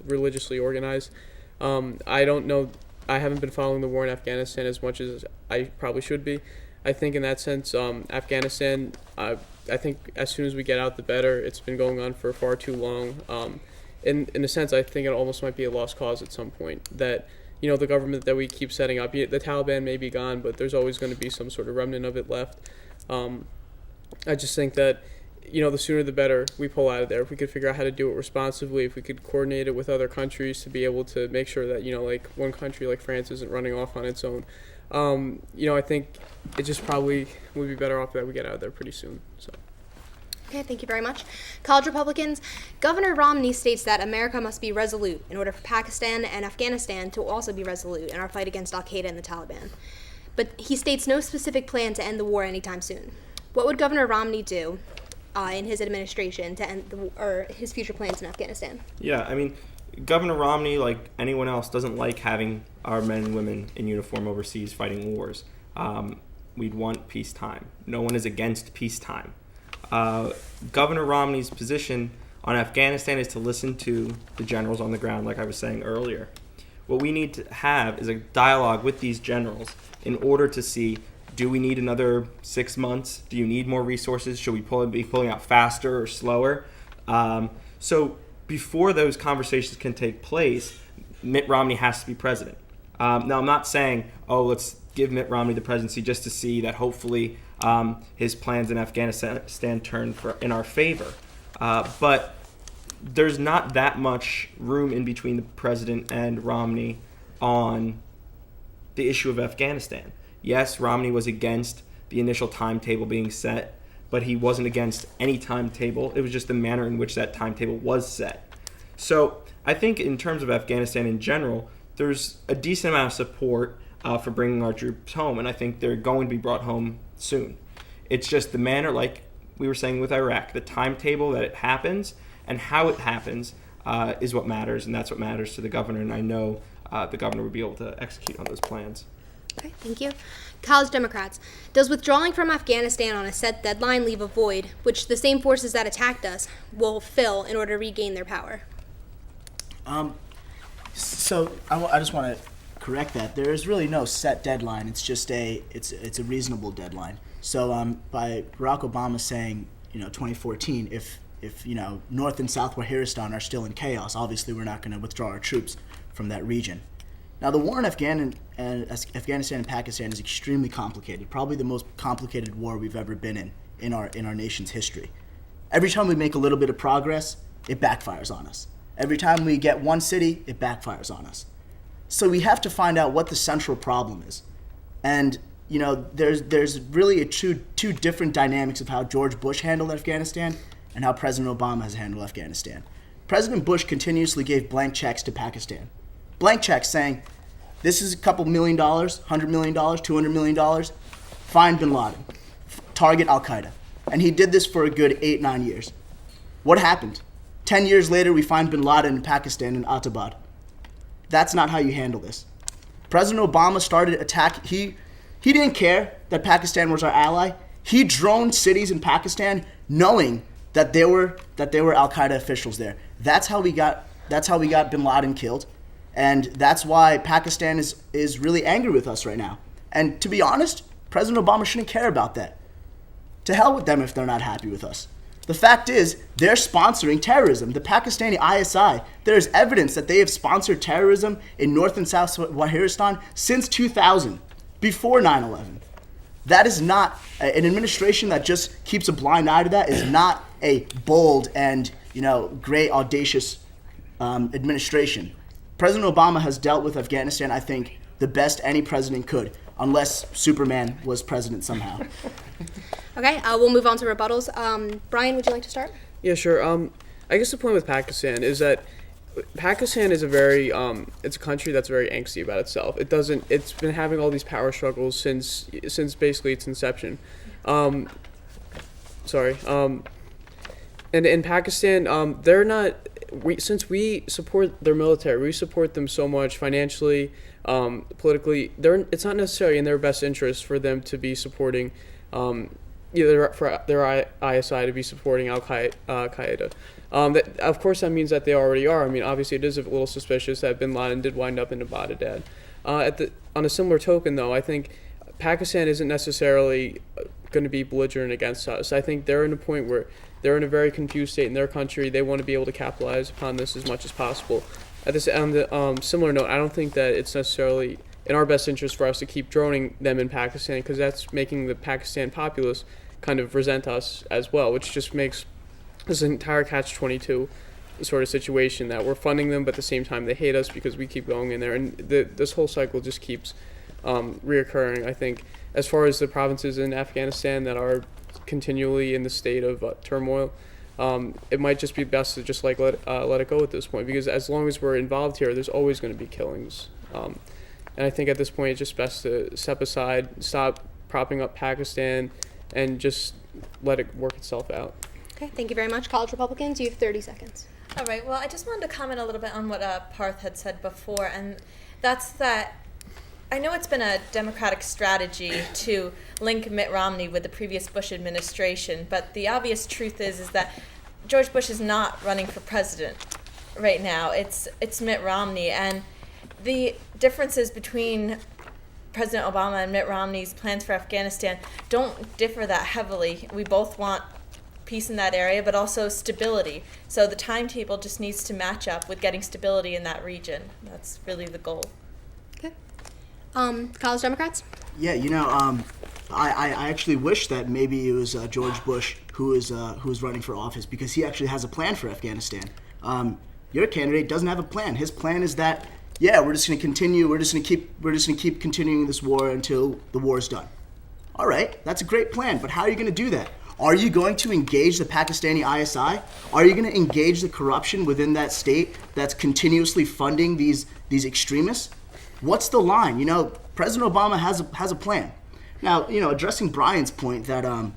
religiously organized. I don't know. I haven't been following the war in Afghanistan as much as I probably should be. I think in that sense, Afghanistan, I think as soon as we get out, the better. It's been going on for far too long. In a sense, I think it almost might be a lost cause at some point. That, the government that we keep setting up, the Taliban may be gone, but there's always going to be some sort of remnant of it left. I just think that, the sooner the better we pull out of there. If we could figure out how to do it responsibly, if we could coordinate it with other countries to be able to make sure that, like one country like France isn't running off on its own. I think it just probably would be better off that we get out of there pretty soon. So. Okay, thank you very much. College Republicans, Governor Romney states that America must be resolute in order for Pakistan and Afghanistan to also be resolute in our fight against al-Qaeda and the Taliban. But he states no specific plan to end the war anytime soon. What would Governor Romney do in his administration to end his future plans in Afghanistan? Yeah, Governor Romney, like anyone else, doesn't like having our men and women in uniform overseas fighting wars. We'd want peacetime. No one is against peacetime. Governor Romney's position on Afghanistan is to listen to the generals on the ground, like I was saying earlier. What we need to have is a dialogue with these generals in order to see, do we need another 6 months? Do you need more resources? Should we be pulling out faster or slower? So before those conversations can take place, Mitt Romney has to be president. Now, I'm not saying, let's give Mitt Romney the presidency just to see that hopefully his plans in Afghanistan turn in our favor. But there's not that much room in between the president and Romney on the issue of Afghanistan. Yes, Romney was against the initial timetable being set, but he wasn't against any timetable. It was just the manner in which that timetable was set. So I think in terms of Afghanistan in general, there's a decent amount of support for bringing our troops home, and I think they're going to be brought home soon. It's just the manner, like we were saying with Iraq, the timetable that it happens and how it happens is what matters, and that's what matters to the governor, and I know the governor would be able to execute on those plans. Okay, thank you. College Democrats. Does withdrawing from Afghanistan on a set deadline leave a void which the same forces that attacked us will fill in order to regain their power? So I just want to correct that. There is really no set deadline. It's just a reasonable deadline. So by Barack Obama saying 2014, if North and South Waziristan are still in chaos, obviously we're not going to withdraw our troops from that region. Now the war in Afghanistan and Pakistan is extremely complicated. Probably the most complicated war we've ever been in our nation's history. Every time we make a little bit of progress, it backfires on us. Every time we get one city, it backfires on us. So we have to find out what the central problem is. And there's really two different dynamics of how George Bush handled Afghanistan and how President Obama has handled Afghanistan. President Bush continuously gave blank checks to Pakistan. Blank checks saying, this is a couple $1 million, $100 million, $200 million, find bin Laden, target Al-Qaeda. And he did this for a good 8-9 years. What happened? 10 years later, we find bin Laden in Pakistan in Abbottabad. That's not how you handle this. President Obama started attack. He didn't care that Pakistan was our ally. He droned cities in Pakistan knowing that there were Al-Qaeda officials there. That's how we got bin Laden killed. And that's why Pakistan is really angry with us right now. And to be honest, President Obama shouldn't care about that. To hell with them if they're not happy with us. The fact is, they're sponsoring terrorism. The Pakistani ISI, there's evidence that they have sponsored terrorism in North and South Waziristan since 2000, before 9/11. That is not, an administration that just keeps a blind eye to that is not a bold and great, audacious administration. President Obama has dealt with Afghanistan, I think, the best any president could, unless Superman was president somehow. Okay, we'll move on to rebuttals. Brian, would you like to start? Yeah, sure. I guess the point with Pakistan is that Pakistan is it's a country that's very angsty about itself. It's been having all these power struggles since basically its inception. And in Pakistan, they're not. Since we support their military, we support them so much financially, politically. It's not necessarily in their best interest for them to be supporting, either for their ISI to be supporting Al-Qaeda. That, of course, that means that they already are. I mean, obviously, it is a little suspicious that bin Laden did wind up in Abbottabad. On a similar token, though, I think Pakistan isn't necessarily going to be belligerent against us. I think they're in a point where they're in a very confused state in their country. They want to be able to capitalize upon this as much as possible. On the similar note, I don't think that it's necessarily in our best interest for us to keep droning them in Pakistan, because that's making the Pakistan populace kind of resent us as well, which just makes this entire catch-22 sort of situation that we're funding them, but at the same time they hate us because we keep going in there. And this whole cycle just keeps reoccurring. I think as far as the provinces in Afghanistan that are continually in the state of turmoil, it might just be best to just let it go at this point, because as long as we're involved here, there's always going to be killings. And I think at this point it's just best to step aside, stop propping up Pakistan, and just let it work itself out. Okay, thank you very much. College Republicans, you have 30 seconds. All right, well, I just wanted to comment a little bit on what Parth had said before, and that's that I know it's been a Democratic strategy to link Mitt Romney with the previous Bush administration, but the obvious truth is that George Bush is not running for president right now. It's Mitt Romney, and the differences between President Obama and Mitt Romney's plans for Afghanistan don't differ that heavily. We both want peace in that area, but also stability. So the timetable just needs to match up with getting stability in that region. That's really the goal. Okay. College Democrats? Yeah, I actually wish that maybe it was George Bush who is running for office, because he actually has a plan for Afghanistan. Your candidate doesn't have a plan. His plan is that, we're just going to continue. We're just going to keep continuing this war until the war is done. All right, that's a great plan, but how are you going to do that? Are you going to engage the Pakistani ISI? Are you going to engage the corruption within that state that's continuously funding these extremists? What's the line? President Obama has a plan. Now, addressing Brian's point that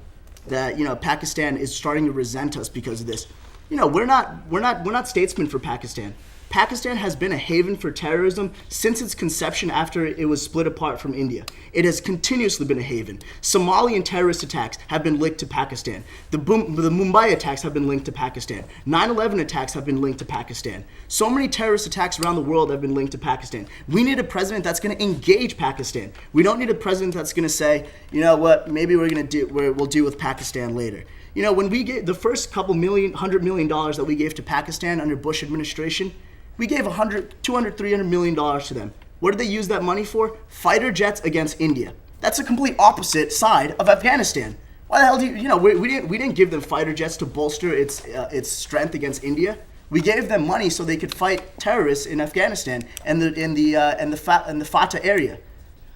Pakistan is starting to resent us because of this. we're not statesmen for Pakistan. Pakistan has been a haven for terrorism since its conception after it was split apart from India. It has continuously been a haven. Somalian terrorist attacks have been linked to Pakistan. The Mumbai attacks have been linked to Pakistan. 9/11 attacks have been linked to Pakistan. So many terrorist attacks around the world have been linked to Pakistan. We need a president that's going to engage Pakistan. We don't need a president that's going to say, you know what, maybe we'll deal with Pakistan later. When we gave the first $100 million that we gave to Pakistan under Bush administration, we gave $200, $300 million to them. What did they use that money for? Fighter jets against India. That's a complete opposite side of Afghanistan. Why the hell do we didn't give them fighter jets to bolster its strength against India. We gave them money so they could fight terrorists in Afghanistan and the Fatah area.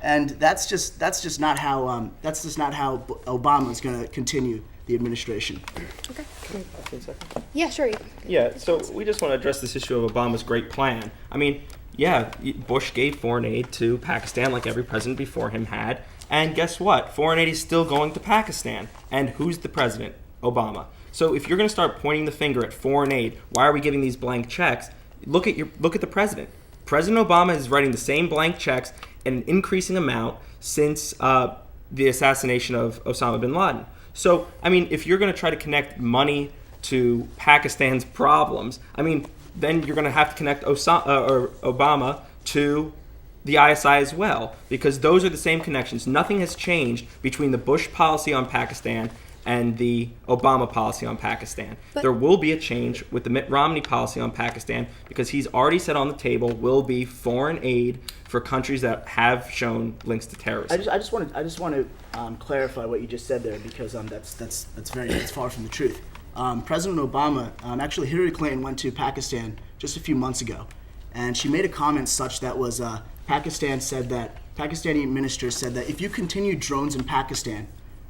And that's just not how Obama is going to continue the administration. Okay. Yeah, sure. Yeah, so we just want to address this issue of Obama's great plan. I mean, yeah, Bush gave foreign aid to Pakistan like every president before him had. And guess what? Foreign aid is still going to Pakistan. And who's the president? Obama. So if you're going to start pointing the finger at foreign aid, why are we giving these blank checks? Look at the president. President Obama is writing the same blank checks in an increasing amount since the assassination of Osama bin Laden. So, I mean, if you're going to try to connect money to Pakistan's problems, I mean, then you're going to have to connect Obama to the ISI as well, because those are the same connections. Nothing has changed between the Bush policy on Pakistan and the Obama policy on Pakistan. There will be a change with the Mitt Romney policy on Pakistan, because he's already said on the table will be foreign aid for countries that have shown links to terrorism. I just want to clarify what you just said there, because that's far from the truth. President Obama, actually Hillary Clinton went to Pakistan just a few months ago, and she made a comment such that was Pakistani minister said that if you continue drones in Pakistan,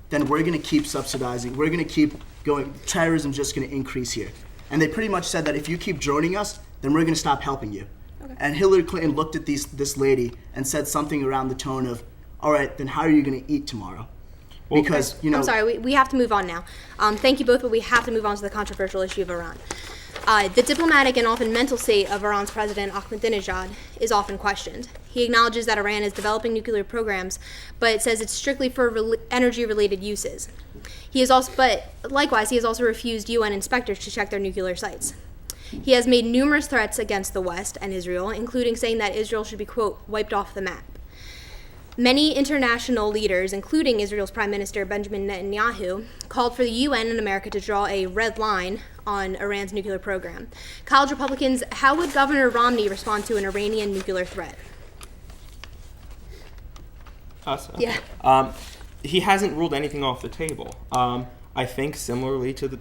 then we're going to keep subsidizing. We're going to keep going. Terrorism's just going to increase here. And they pretty much said that if you keep droning us, then we're going to stop helping you. Okay. And Hillary Clinton looked at this lady and said something around the tone of, all right, then how are you going to eat tomorrow? Because, I'm sorry, we have to move on now. Thank you both, but we have to move on to the controversial issue of Iran. The diplomatic and often mental state of Iran's president, Ahmadinejad, is often questioned. He acknowledges that Iran is developing nuclear programs, but says it's strictly for energy-related uses. But likewise, he has also refused UN inspectors to check their nuclear sites. He has made numerous threats against the West and Israel, including saying that Israel should be, quote, wiped off the map. Many international leaders, including Israel's Prime Minister Benjamin Netanyahu, called for the UN and America to draw a red line on Iran's nuclear program. College Republicans, how would Governor Romney respond to an Iranian nuclear threat? Us? Yeah. He hasn't ruled anything off the table. I think similarly to the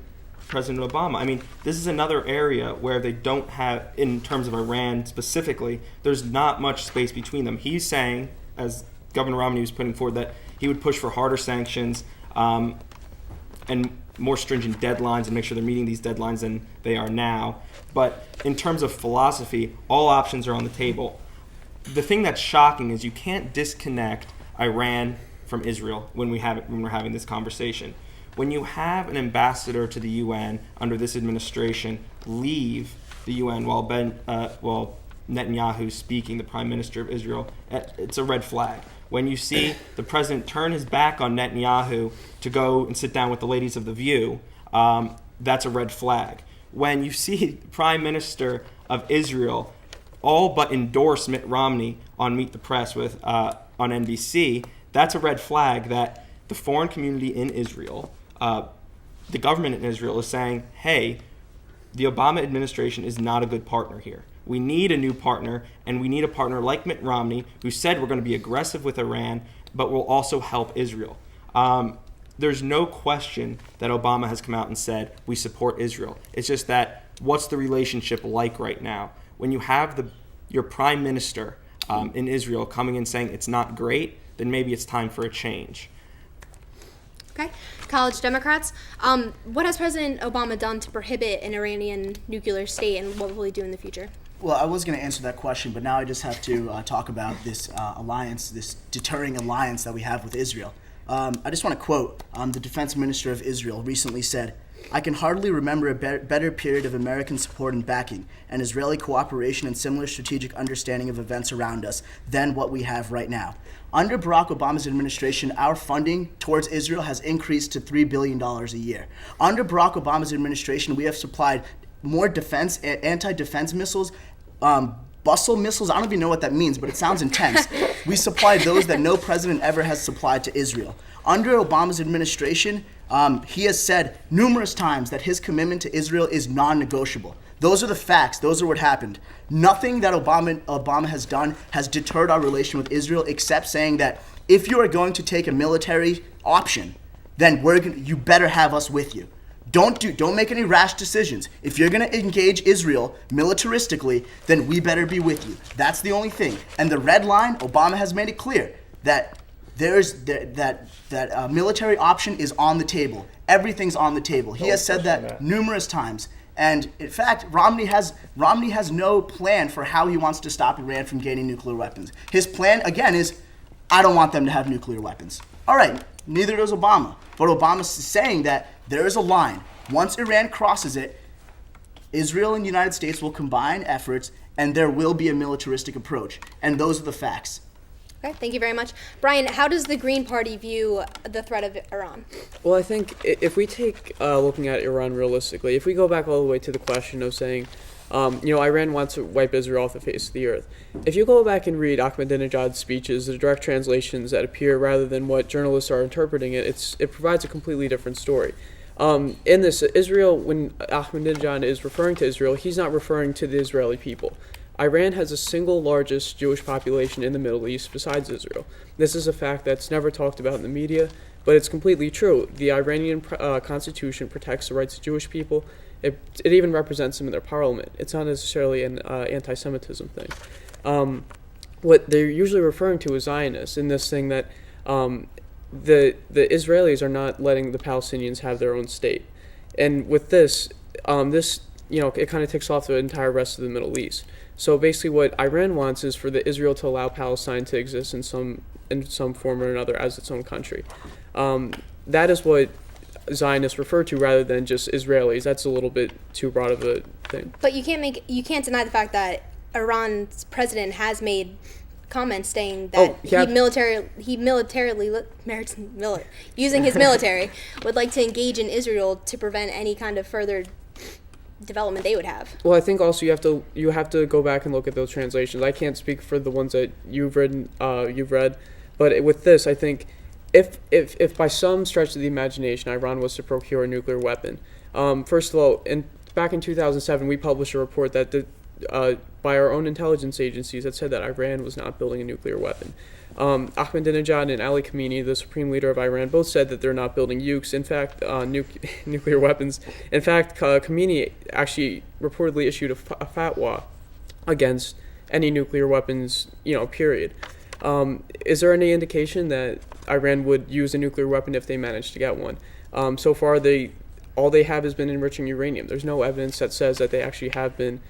President Obama. I mean, this is another area where they don't have, in terms of Iran specifically, there's not much space between them. He's saying, as Governor Romney was putting forward, that he would push for harder sanctions and more stringent deadlines and make sure they're meeting these deadlines than they are now. But in terms of philosophy, all options are on the table. The thing that's shocking is you can't disconnect Iran from Israel when we're having this conversation. When you have an ambassador to the UN under this administration leave the UN while Netanyahu speaking, the Prime Minister of Israel, it's a red flag. When you see the president turn his back on Netanyahu to go and sit down with the ladies of The View, that's a red flag. When you see the Prime Minister of Israel all but endorse Mitt Romney on Meet the Press on NBC, that's a red flag that the foreign community in Israel, the government in Israel is saying, hey, the Obama administration is not a good partner here. We need a new partner, and we need a partner like Mitt Romney, who said we're going to be aggressive with Iran, but will also help Israel. There's no question that Obama has come out and said we support Israel. It's just that what's the relationship like right now? When you have your prime minister in Israel coming and saying it's not great, then maybe it's time for a change. Okay. College Democrats, what has President Obama done to prohibit an Iranian nuclear state, and what will he do in the future? Well, I was going to answer that question, but now I just have to talk about this alliance, this deterring alliance that we have with Israel. I just want to quote, the defense minister of Israel recently said, I can hardly remember a better period of American support and backing, and Israeli cooperation and similar strategic understanding of events around us than what we have right now. Under Barack Obama's administration, our funding towards Israel has increased to $3 billion a year. Under Barack Obama's administration, we have supplied more defense, anti-defense missiles, bustle missiles. I don't even know what that means, but it sounds intense. We supplied those that no president ever has supplied to Israel. Under Obama's administration, he has said numerous times that his commitment to Israel is non-negotiable. Those are the facts. Those are what happened. Nothing that Obama has done has deterred our relation with Israel, except saying that if you are going to take a military option, then you better have us with you. Don't make any rash decisions. If you're going to engage Israel militaristically, then we better be with you. That's the only thing. And the red line, Obama has made it clear that that military option is on the table. Everything's on the table. He has said that numerous times. And in fact, Romney has no plan for how he wants to stop Iran from gaining nuclear weapons. His plan, again, is I don't want them to have nuclear weapons. All right, neither does Obama. But Obama's saying that there is a line. Once Iran crosses it, Israel and the United States will combine efforts, and there will be a militaristic approach. And those are the facts. Okay, thank you very much. Brian, how does the Green Party view the threat of Iran? Well, I think if we take looking at Iran realistically, if we go back all the way to the question of saying, Iran wants to wipe Israel off the face of the earth. If you go back and read Ahmadinejad's speeches, the direct translations that appear rather than what journalists are interpreting it provides a completely different story. In this, Israel, when Ahmadinejad is referring to Israel, he's not referring to the Israeli people. Iran has the single largest Jewish population in the Middle East besides Israel. This is a fact that's never talked about in the media, but it's completely true. The Iranian constitution protects the rights of Jewish people. It even represents them in their parliament. It's not necessarily an anti-Semitism thing. What they're usually referring to is Zionists in this thing that the Israelis are not letting the Palestinians have their own state. And with this, it kind of ticks off the entire rest of the Middle East. So basically what Iran wants is for Israel to allow Palestine to exist in some form or another as its own country. That is what Zionists refer to rather than just Israelis. That's a little bit too broad of a thing. But you can't deny the fact that Iran's president has made comments saying that using his military would like to engage in Israel to prevent any kind of further development they would have. Well, I think also you have to go back and look at those translations. I can't speak for the ones that you've read, but with this, I think if by some stretch of the imagination Iran was to procure a nuclear weapon, first of all, back in 2007 we published a report that by our own intelligence agencies that said that Iran was not building a nuclear weapon. Ahmadinejad and Ali Khamenei, the supreme leader of Iran, both said that they're not building nukes. In fact, nuclear weapons. In fact, Khamenei actually reportedly issued a fatwa against any nuclear weapons, period. Is there any indication that Iran would use a nuclear weapon if they managed to get one? So far, all they have has been enriching uranium. There's no evidence that says that they actually have been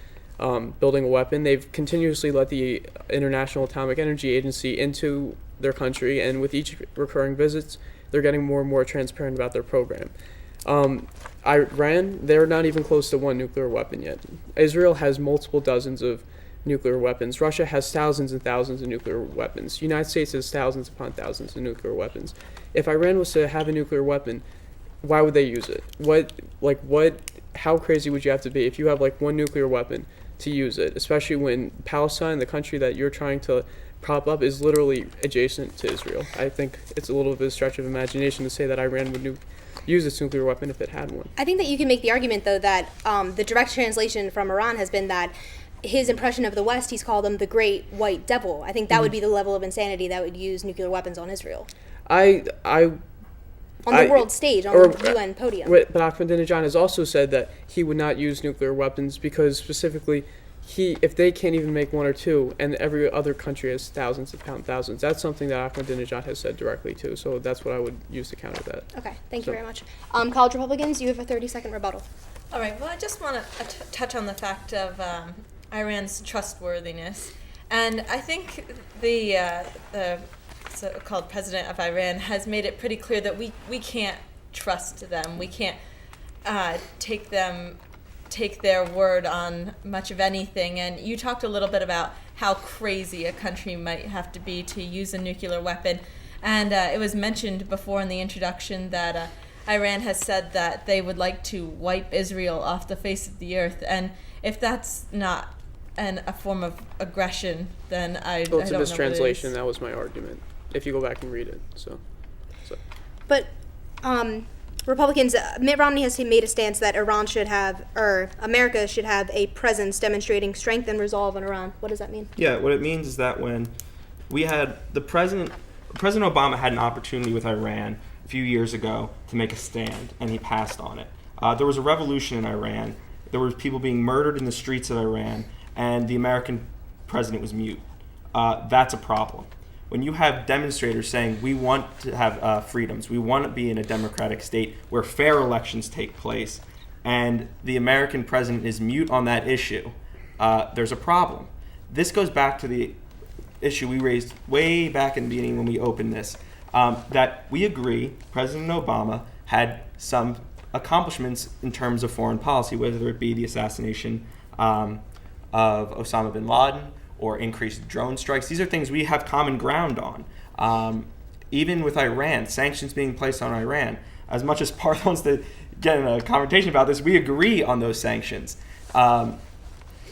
building a weapon. They've continuously let the International Atomic Energy Agency into their country, and with each recurring visits, they're getting more and more transparent about their program. Iran, they're not even close to one nuclear weapon yet. Israel has multiple dozens of nuclear weapons. Russia has thousands and thousands of nuclear weapons. The United States has thousands upon thousands of nuclear weapons. If Iran was to have a nuclear weapon, why would they use it? How crazy would you have to be if you have one nuclear weapon to use it, especially when Palestine, the country that you're trying to prop up, is literally adjacent to Israel? I think it's a little bit of a stretch of imagination to say that Iran would use its nuclear weapon if it had one. I think that you can make the argument, though, that the direct translation from Iran has been that his impression of the West, he's called them the great white devil. I think that would be the level of insanity that would use nuclear weapons on Israel. On the world stage, on the UN podium. But Ahmadinejad has also said that he would not use nuclear weapons because specifically, if they can't even make one or two, and every other country has thousands upon thousands, that's something that Ahmadinejad has said directly too. So that's what I would use to counter that. Okay, thank you very much. College Republicans, you have a 30-second rebuttal. All right. Well, I just want to touch on the fact of Iran's trustworthiness, and I think the so-called president of Iran has made it pretty clear that we can't trust them. We can't take their word on much of anything. And you talked a little bit about how crazy a country might have to be to use a nuclear weapon. And it was mentioned before in the introduction that Iran has said that they would like to wipe Israel off the face of the earth. And if that's not a form of aggression, then I Well, it's don't a know what it mistranslation. is. That was my argument. If you go back and read it, so. But Republicans, Mitt Romney has made a stance that Iran should have, or America should have a presence demonstrating strength and resolve in Iran. What does that mean? Yeah, what it means is that when we had President Obama had an opportunity with Iran a few years ago to make a stand, and he passed on it. There was a revolution in Iran. There were people being murdered in the streets of Iran, and the American president was mute. That's a problem. When you have demonstrators saying we want to have freedoms, we want to be in a democratic state where fair elections take place, and the American president is mute on that issue, there's a problem. This goes back to the issue we raised way back in the beginning when we opened this, that we agree President Obama had some accomplishments in terms of foreign policy, whether it be the assassination of Osama bin Laden or increased drone strikes. These are things we have common ground on. Even with Iran, sanctions being placed on Iran, as much as Parth wants to get in a conversation about this, we agree on those sanctions. The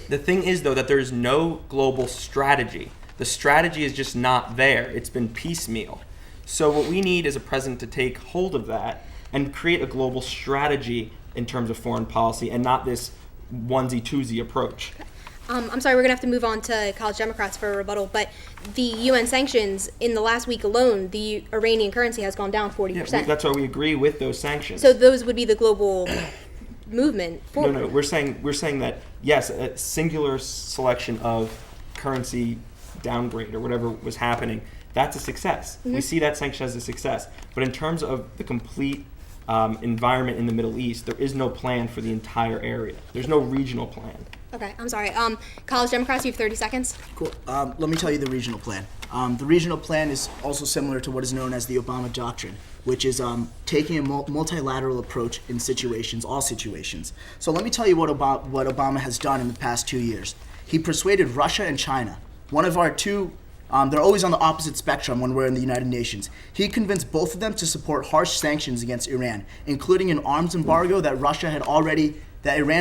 thing is, though, that there is no global strategy. The strategy is just not there. It's been piecemeal. So what we need is a president to take hold of that and create a global strategy in terms of foreign policy and not this onesie-twosie approach. I'm sorry, we're going to have to move on to College Democrats for a rebuttal, but the UN sanctions, in the last week alone, the Iranian currency has gone down 40%. Yeah, that's why we agree with those sanctions. So those would be the global movement forward. No, we're saying that, yes, a singular selection of currency downgrade or whatever was happening, that's a success. Mm-hmm. We see that sanction as a success. But in terms of the complete environment in the Middle East, there is no plan for the entire area. There's no regional plan. Okay, I'm sorry. College Democrats, you have 30 seconds. Cool. Let me tell you the regional plan. The regional plan is also similar to what is known as the Obama Doctrine, which is taking a multilateral approach in all situations. So let me tell you what Obama has done in the past 2 years. He persuaded Russia and China, one of our two, they're always on the opposite spectrum when we're in the United Nations. He convinced both of them to support harsh sanctions against Iran, including an arms embargo that Iran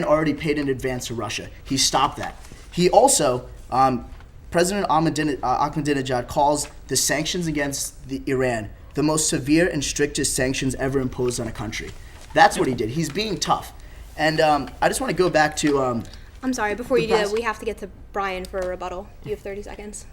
already paid in advance to Russia. He stopped that. He also, President Ahmadinejad calls the sanctions against Iran the most severe and strictest sanctions ever imposed on a country. That's what he did. He's being tough. And I just want to go back to... I'm sorry, before you do that, we have to get to Brian for a rebuttal. You have 30 seconds.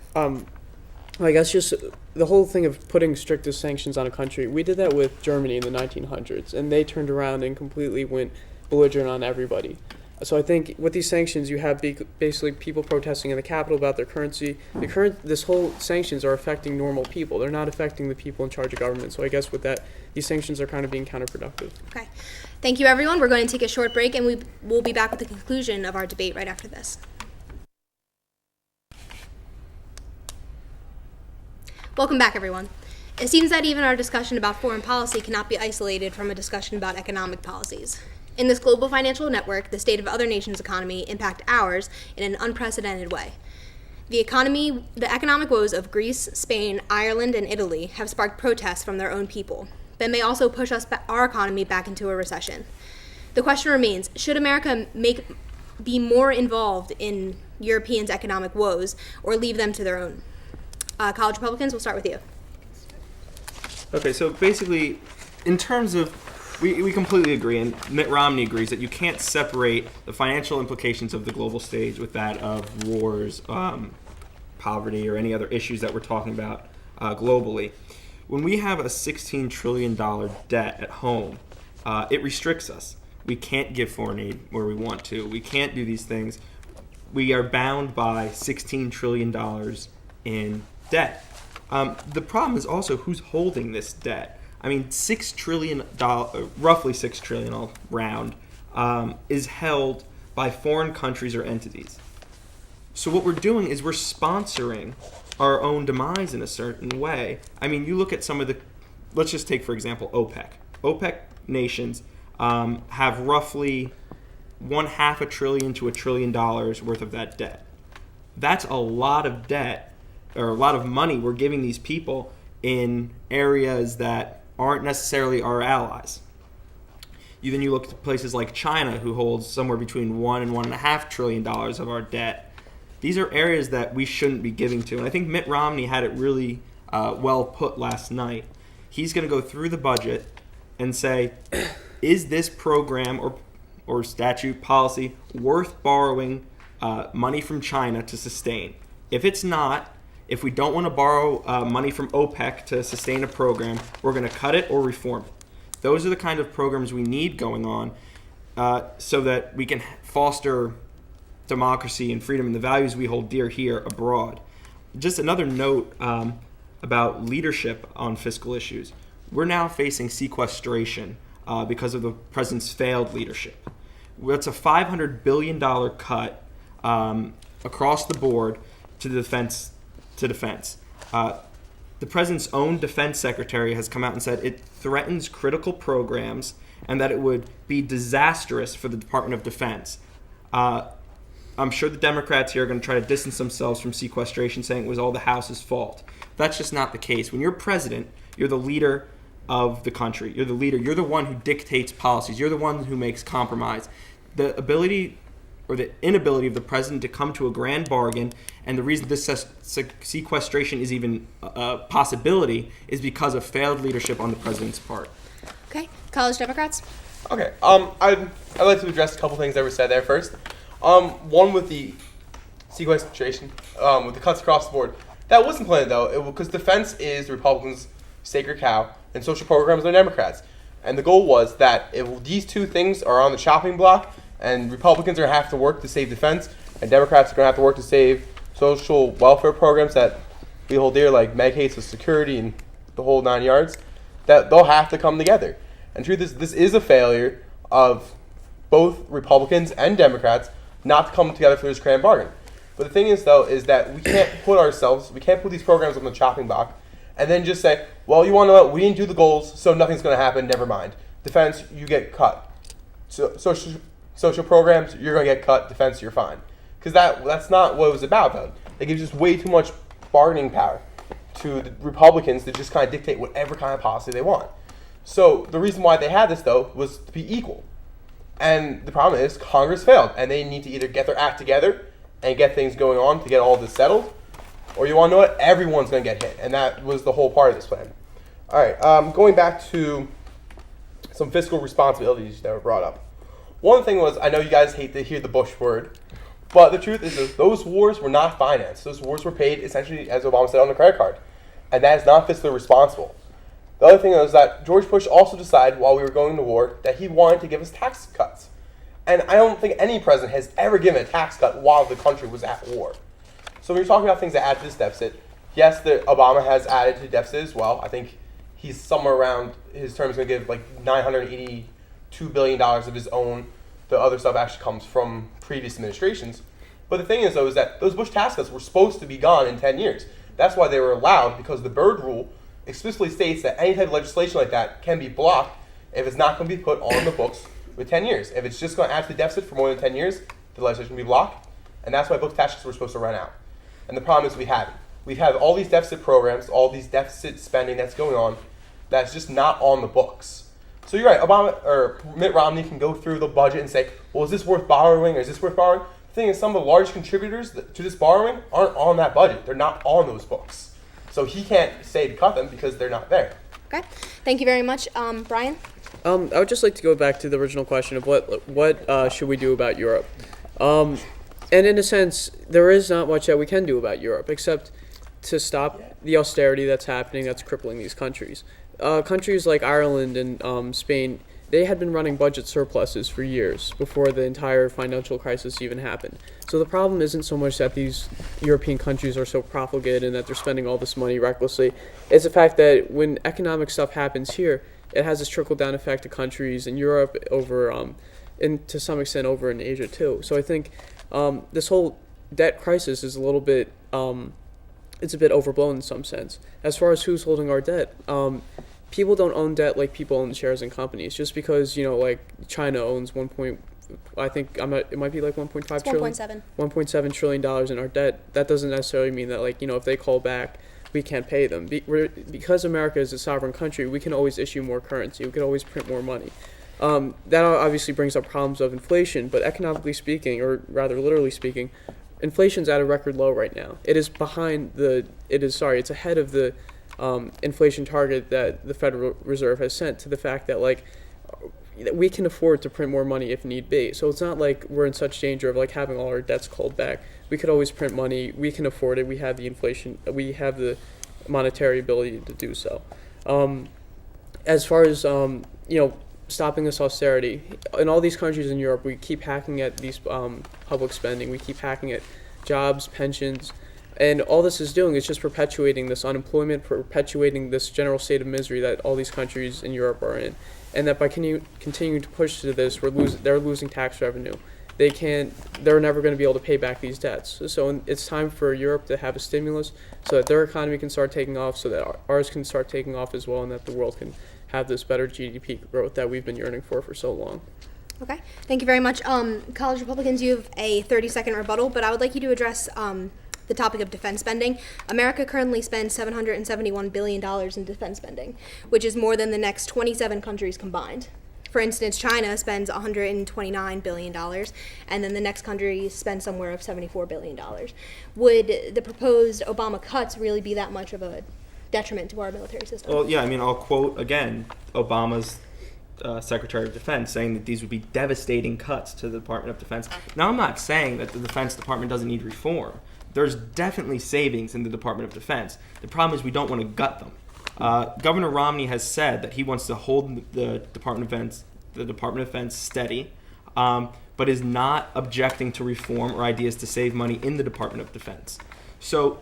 I guess just the whole thing of putting strictest sanctions on a country, we did that with Germany in the 1900s, and they turned around and completely went belligerent on everybody. So I think with these sanctions, you have basically people protesting in the Capitol about their currency. This whole sanctions are affecting normal people. They're not affecting the people in charge of government. So I guess with that, these sanctions are kind of being counterproductive. Okay. Thank you, everyone. We're going to take a short break, and we'll be back with the conclusion of our debate right after this. Welcome back, everyone. It seems that even our discussion about foreign policy cannot be isolated from a discussion about economic policies. In this global financial network, the state of other nations' economy impact ours in an unprecedented way. The economic woes of Greece, Spain, Ireland, and Italy have sparked protests from their own people, but may also push our economy back into a recession. The question remains, should America be more involved in Europeans' economic woes or leave them to their own? College Republicans, we'll start with you. Okay, so basically, in terms of, we completely agree, and Mitt Romney agrees, that you can't separate the financial implications of the global stage with that of wars, poverty, or any other issues that we're talking about globally. When we have a $16 trillion debt at home, it restricts us. We can't give foreign aid where we want to. We can't do these things. We are bound by $16 trillion in debt. The problem is also who's holding this debt. I mean, $6 trillion, roughly $6 trillion, I'll round, is held by foreign countries or entities. So what we're doing is we're sponsoring our own demise in a certain way. I mean, you look at some of let's just take, for example, OPEC. OPEC nations have roughly $0.5 trillion to $1 trillion worth of that debt. That's a lot of debt, or a lot of money we're giving these people in areas that aren't necessarily our allies. Then you look at places like China, who holds somewhere between $1 and $1.5 trillion of our debt. These are areas that we shouldn't be giving to. And I think Mitt Romney had it really well put last night. He's going to go through the budget and say, is this program or statute policy worth borrowing money from China to sustain? If it's not, if we don't want to borrow money from OPEC to sustain a program, we're going to cut it or reform it. Those are the kind of programs we need going on so that we can foster democracy and freedom and the values we hold dear here abroad. Just another note about leadership on fiscal issues. We're now facing sequestration because of the president's failed leadership. That's a $500 billion cut across the board to defense. The president's own defense secretary has come out and said it threatens critical programs and that it would be disastrous for the Department of Defense. I'm sure the Democrats here are going to try to distance themselves from sequestration, saying it was all the House's fault. That's just not the case. When you're president, you're the leader of the country. You're the leader. You're the one who dictates policies. You're the one who makes compromise. The ability or the inability of the president to come to a grand bargain, and the reason this sequestration is even a possibility is because of failed leadership on the president's part. Okay, College Democrats. Okay. I'd like to address a couple things that were said there first. One with the sequestration, with the cuts across the board. That wasn't planned though, because defense is the Republicans' sacred cow, and social programs are Democrats. And the goal was that if these two things are on the chopping block, and Republicans are going to have to work to save defense, and Democrats are going to have to work to save social welfare programs that we hold dear, like Medicaid, Social Security, and the whole 9 yards, that they'll have to come together. And the truth is, this is a failure of both Republicans and Democrats not to come together for this grand bargain. But the thing is, though, is that we can't put these programs on the chopping block and then just say, well, you want to know what? We didn't do the goals, so nothing's going to happen, never mind. Defense, you get cut. So, social programs, you're going to get cut. Defense, you're fine. Because that's not what it was about, though. It gives just way too much bargaining power to the Republicans to just kind of dictate whatever kind of policy they want. So the reason why they had this, though, was to be equal. And the problem is Congress failed, and they need to either get their act together and get things going on to get all this settled, or you want to know what? Everyone's going to get hit. And that was the whole part of this plan. All right, going back to some fiscal responsibilities that were brought up. One thing was, I know you guys hate to hear the Bush word, but the truth is that those wars were not financed. Those wars were paid essentially, as Obama said, on the credit card. And that is not fiscally responsible. The other thing was that George Bush also decided while we were going to war that he wanted to give us tax cuts. And I don't think any president has ever given a tax cut while the country was at war. So when you're talking about things that add to this deficit, yes, Obama has added to the deficit as well. I think he's somewhere around, his term is going to give like $982 billion of his own. The other stuff actually comes from previous administrations. But the thing is, though, is that those Bush tax cuts were supposed to be gone in 10 years. That's why they were allowed, because the Byrd Rule explicitly states that any type of legislation like that can be blocked if it's not going to be put on the books with 10 years. If it's just going to add to the deficit for more than 10 years, the legislation can be blocked. And that's why book tax cuts were supposed to run out. And the problem is we haven't. We've had all these deficit programs, all these deficit spending that's going on, that's just not on the books. So you're right, Mitt Romney can go through the budget and say, well, is this worth borrowing or is this worth borrowing? The thing is, some of the large contributors to this borrowing aren't on that budget. They're not on those books. So he can't say to cut them because they're not there. Okay, thank you very much. Brian? I would just like to go back to the original question of what should we do about Europe. And in a sense, there is not much that we can do about Europe except to stop the austerity that's happening that's crippling these countries. Countries like Ireland and Spain, they had been running budget surpluses for years before the entire financial crisis even happened. So the problem isn't so much that these European countries are so profligate and that they're spending all this money recklessly. It's the fact that when economic stuff happens here, it has this trickle-down effect to countries in Europe, over, and to some extent over in Asia too. So I think this whole debt crisis is a little bit, it's a bit overblown in some sense. As far as who's holding our debt, people don't own debt like people own shares in companies. Just because, like China owns it might be like 1.5 trillion. 1.7. $1.7 trillion in our debt. That doesn't necessarily mean that, like, if they call back, we can't pay them. Because America is a sovereign country, we can always issue more currency. We can always print more money. That obviously brings up problems of inflation, but economically speaking, or rather literally speaking, inflation's at a record low right now. It's ahead of the inflation target that the Federal Reserve has sent, to the fact that, like, we can afford to print more money if need be. So it's not like we're in such danger of, like, having all our debts called back. We could always print money. We can afford it. We have the inflation. We have the monetary ability to do so. As far as stopping this austerity, in all these countries in Europe, we keep hacking at these public spending. We keep hacking at jobs, pensions, and all this is doing is just perpetuating this unemployment, perpetuating this general state of misery that all these countries in Europe are in. And that by continuing to push to this, they're losing tax revenue. They're never going to be able to pay back these debts. So it's time for Europe to have a stimulus so that their economy can start taking off, so that ours can start taking off as well, and that the world can have this better GDP growth that we've been yearning for so long. Okay, thank you very much. College Republicans, you have a 30-second rebuttal, but I would like you to address the topic of defense spending. America currently spends $771 billion in defense spending, which is more than the next 27 countries combined. For instance, China spends $129 billion, and then the next country spends somewhere of $74 billion. Would the proposed Obama cuts really be that much of a detriment to our military system? Well, yeah, I'll quote again Obama's Secretary of Defense saying that these would be devastating cuts to the Department of Defense. Now, I'm not saying that the Defense Department doesn't need reform. There's definitely savings in the Department of Defense. The problem is we don't want to gut them. Governor Romney has said that he wants to hold the Department of Defense steady, but is not objecting to reform or ideas to save money in the Department of Defense. So,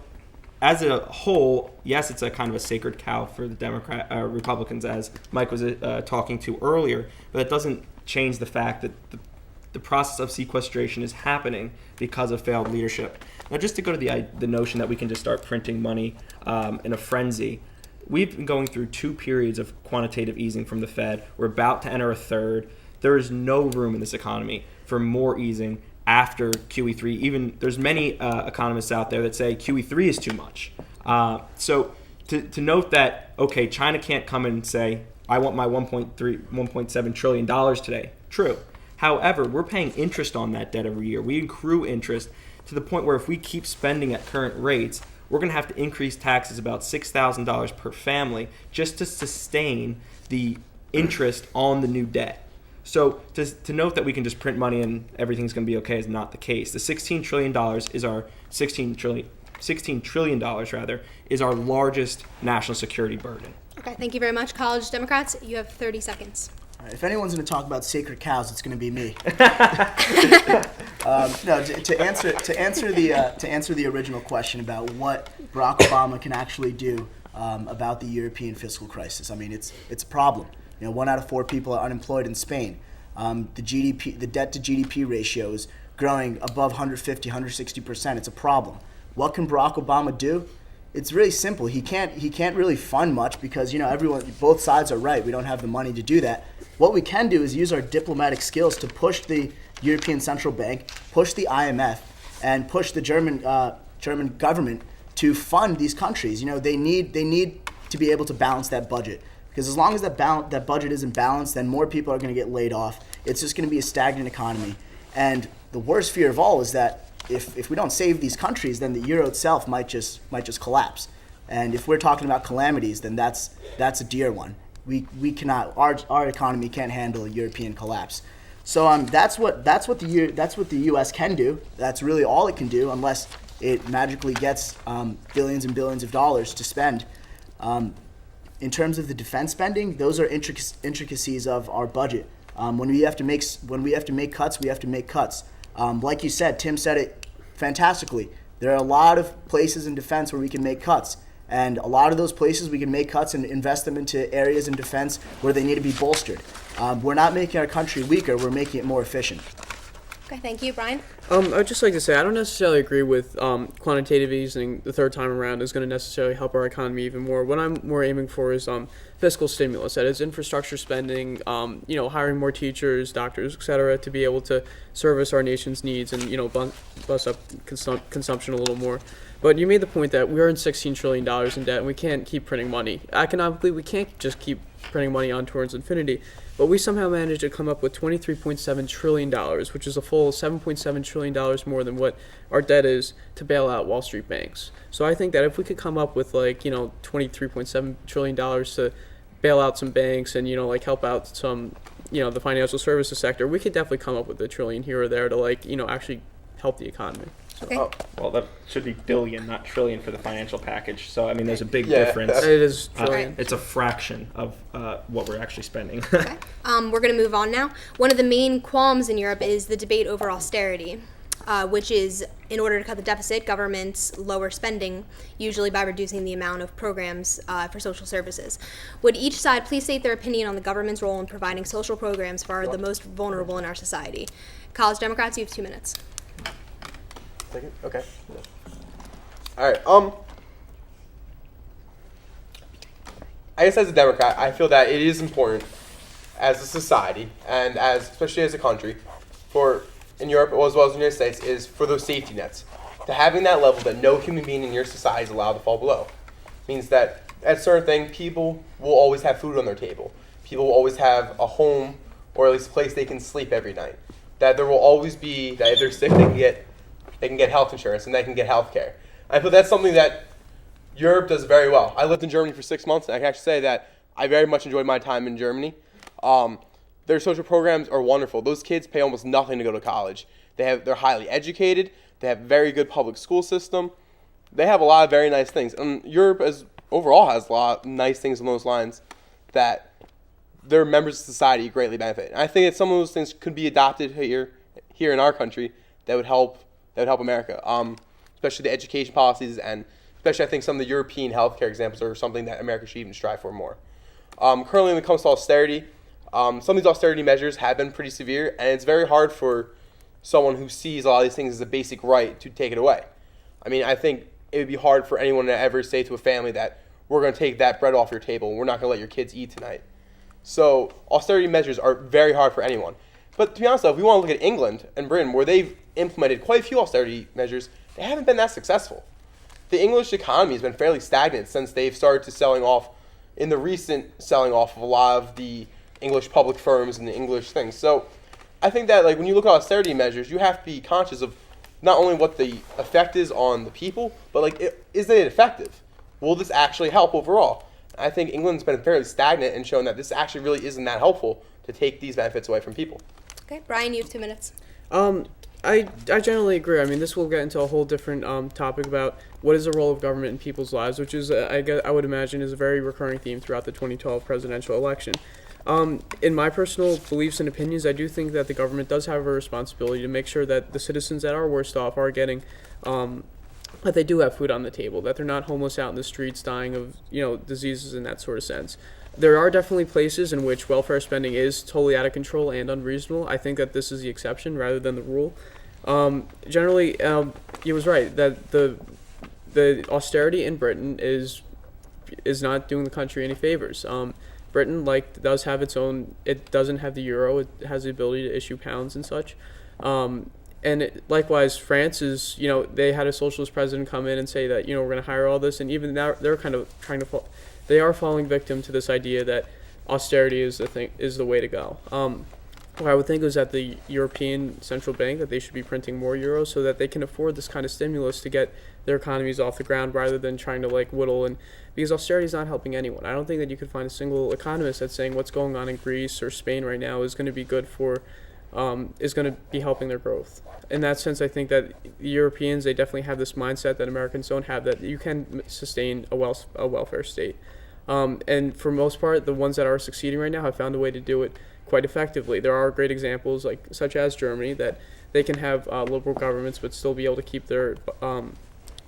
as a whole, yes, it's a kind of a sacred cow for the Republicans, as Mike was talking to earlier, but it doesn't change the fact that the process of sequestration is happening because of failed leadership. Now, just to go to the notion that we can just start printing money in a frenzy, we've been going through 2 periods of quantitative easing from the Fed. We're about to enter a third. There is no room in this economy for more easing after QE3. Even there's many economists out there that say QE3 is too much. So to note that, okay, China can't come and say, I want my $1.7 trillion today. True. However, we're paying interest on that debt every year. We accrue interest to the point where if we keep spending at current rates, we're going to have to increase taxes about $6,000 per family just to sustain the interest on the new debt. So to note that we can just print money and everything's going to be okay is not the case. The $16 trillion is our $16 trillion rather is our largest national security burden. Okay, thank you very much. College Democrats, you have 30 seconds. All right, if anyone's going to talk about sacred cows, it's going to be me. No, to answer the original question about what Barack Obama can actually do about the European fiscal crisis. I mean, it's a problem. 1 out of 4 people are unemployed in Spain. The debt to GDP ratio is growing above 150, 160%. It's a problem. What can Barack Obama do? It's really simple. He can't really fund much because both sides are right. We don't have the money to do that. What we can do is use our diplomatic skills to push the European Central Bank, push the IMF, and push the German government to fund these countries. They need to be able to balance that budget, because as long as that budget isn't balanced, then more people are going to get laid off. It's just going to be a stagnant economy. And the worst fear of all is that if we don't save these countries, then the euro itself might just collapse. And if we're talking about calamities, then that's a dear one. We cannot, our economy can't handle a European collapse. So that's what the U.S. can do. That's really all it can do, unless it magically gets billions and billions of dollars to spend. In terms of the defense spending, those are intricacies of our budget. When we have to make cuts, we have to make cuts. Like you said, Tim said it fantastically. There are a lot of places in defense where we can make cuts. And a lot of those places we can make cuts and invest them into areas in defense where they need to be bolstered. We're not making our country weaker, we're making it more efficient. Okay, thank you. Brian? I'd just like to say I don't necessarily agree with quantitative easing the third time around is going to necessarily help our economy even more. What I'm more aiming for is fiscal stimulus, that is infrastructure spending, hiring more teachers, doctors, etc., to be able to service our nation's needs and bust up consumption a little more. But you made the point that we're in $16 trillion in debt and we can't keep printing money. Economically, we can't just keep printing money on towards infinity. But we somehow managed to come up with $23.7 trillion, which is a full $7.7 trillion more than what our debt is to bail out Wall Street banks. So I think that if we could come up with $23.7 trillion to bail out some banks and, help out some, the financial services sector, we could definitely come up with $1 trillion here or there to actually help the economy. So. Okay. Well, that should be billion, not trillion for the financial package. So, I mean, there's a big Yeah. difference. It is trillion. It's a fraction of what we're actually spending. Okay. We're going to move on now. One of the main qualms in Europe is the debate over austerity, which is, in order to cut the deficit, governments lower spending, usually by reducing the amount of programs for social services. Would each side please state their opinion on the government's role in providing social programs for the most vulnerable in our society? College Democrats, you have 2 minutes. Second? Okay. All right. I guess as a Democrat, I feel that it is important as a society and especially as a country, in Europe as well as in the United States, is for those safety nets. To having that level that no human being in your society is allowed to fall below. Means that at a certain thing, people will always have food on their table. People will always have a home or at least a place they can sleep every night. That there will always be, that if they're sick, they can get health insurance and they can get health care. I feel that's something that Europe does very well. I lived in Germany for 6 months, and I can actually say that I very much enjoyed my time in Germany. Their social programs are wonderful. Those kids pay almost nothing to go to college. They're highly educated. They have a very good public school system. They have a lot of very nice things. And Europe overall has a lot of nice things on those lines that their members of society greatly benefit. And I think that some of those things could be adopted here in our country that would help America, especially the education policies, and especially I think some of the European healthcare examples are something that America should even strive for more. Currently, when it comes to austerity, some of these austerity measures have been pretty severe, and it's very hard for someone who sees a lot of these things as a basic right to take it away. I mean, I think it would be hard for anyone to ever say to a family that we're going to take that bread off your table and we're not going to let your kids eat tonight. So austerity measures are very hard for anyone. But to be honest, though, if we want to look at England and Britain, where they've implemented quite a few austerity measures, they haven't been that successful. The English economy has been fairly stagnant since they've started to selling off of a lot of the English public firms and the English things. So I think that when you look at austerity measures, you have to be conscious of not only what the effect is on the people, but is it effective? Will this actually help overall? I think England's been fairly stagnant and shown that this actually really isn't that helpful to take these benefits away from people. Okay, Brian, you have 2 minutes. I generally agree. I mean, this will get into a whole different topic about what is the role of government in people's lives, which is, I would imagine, is a very recurring theme throughout the 2012 presidential election. In my personal beliefs and opinions, I do think that the government does have a responsibility to make sure that the citizens that are worst off are getting, that they do have food on the table, that they're not homeless out in the streets dying of, diseases in that sort of sense. There are definitely places in which welfare spending is totally out of control and unreasonable. I think that this is the exception rather than the rule. Generally, he was right that the austerity in Britain is not doing the country any favors. Britain does have its own. It doesn't have the euro. It has the ability to issue pounds and such. Likewise, France is. They had a socialist president come in and say that we're going to hire all this, and even now they're kind of trying to. They are falling victim to this idea that austerity is the way to go. What I would think is that the European Central Bank, that they should be printing more euros so that they can afford this kind of stimulus to get their economies off the ground rather than trying to whittle, and because austerity is not helping anyone. I don't think that you could find a single economist that's saying what's going on in Greece or Spain right now is going to be good for is going to be helping their growth. In that sense, I think that the Europeans, they definitely have this mindset that Americans don't have, that you can sustain a welfare state. And for most part, the ones that are succeeding right now have found a way to do it quite effectively. There are great examples, such as Germany, that they can have liberal governments but still be able to keep their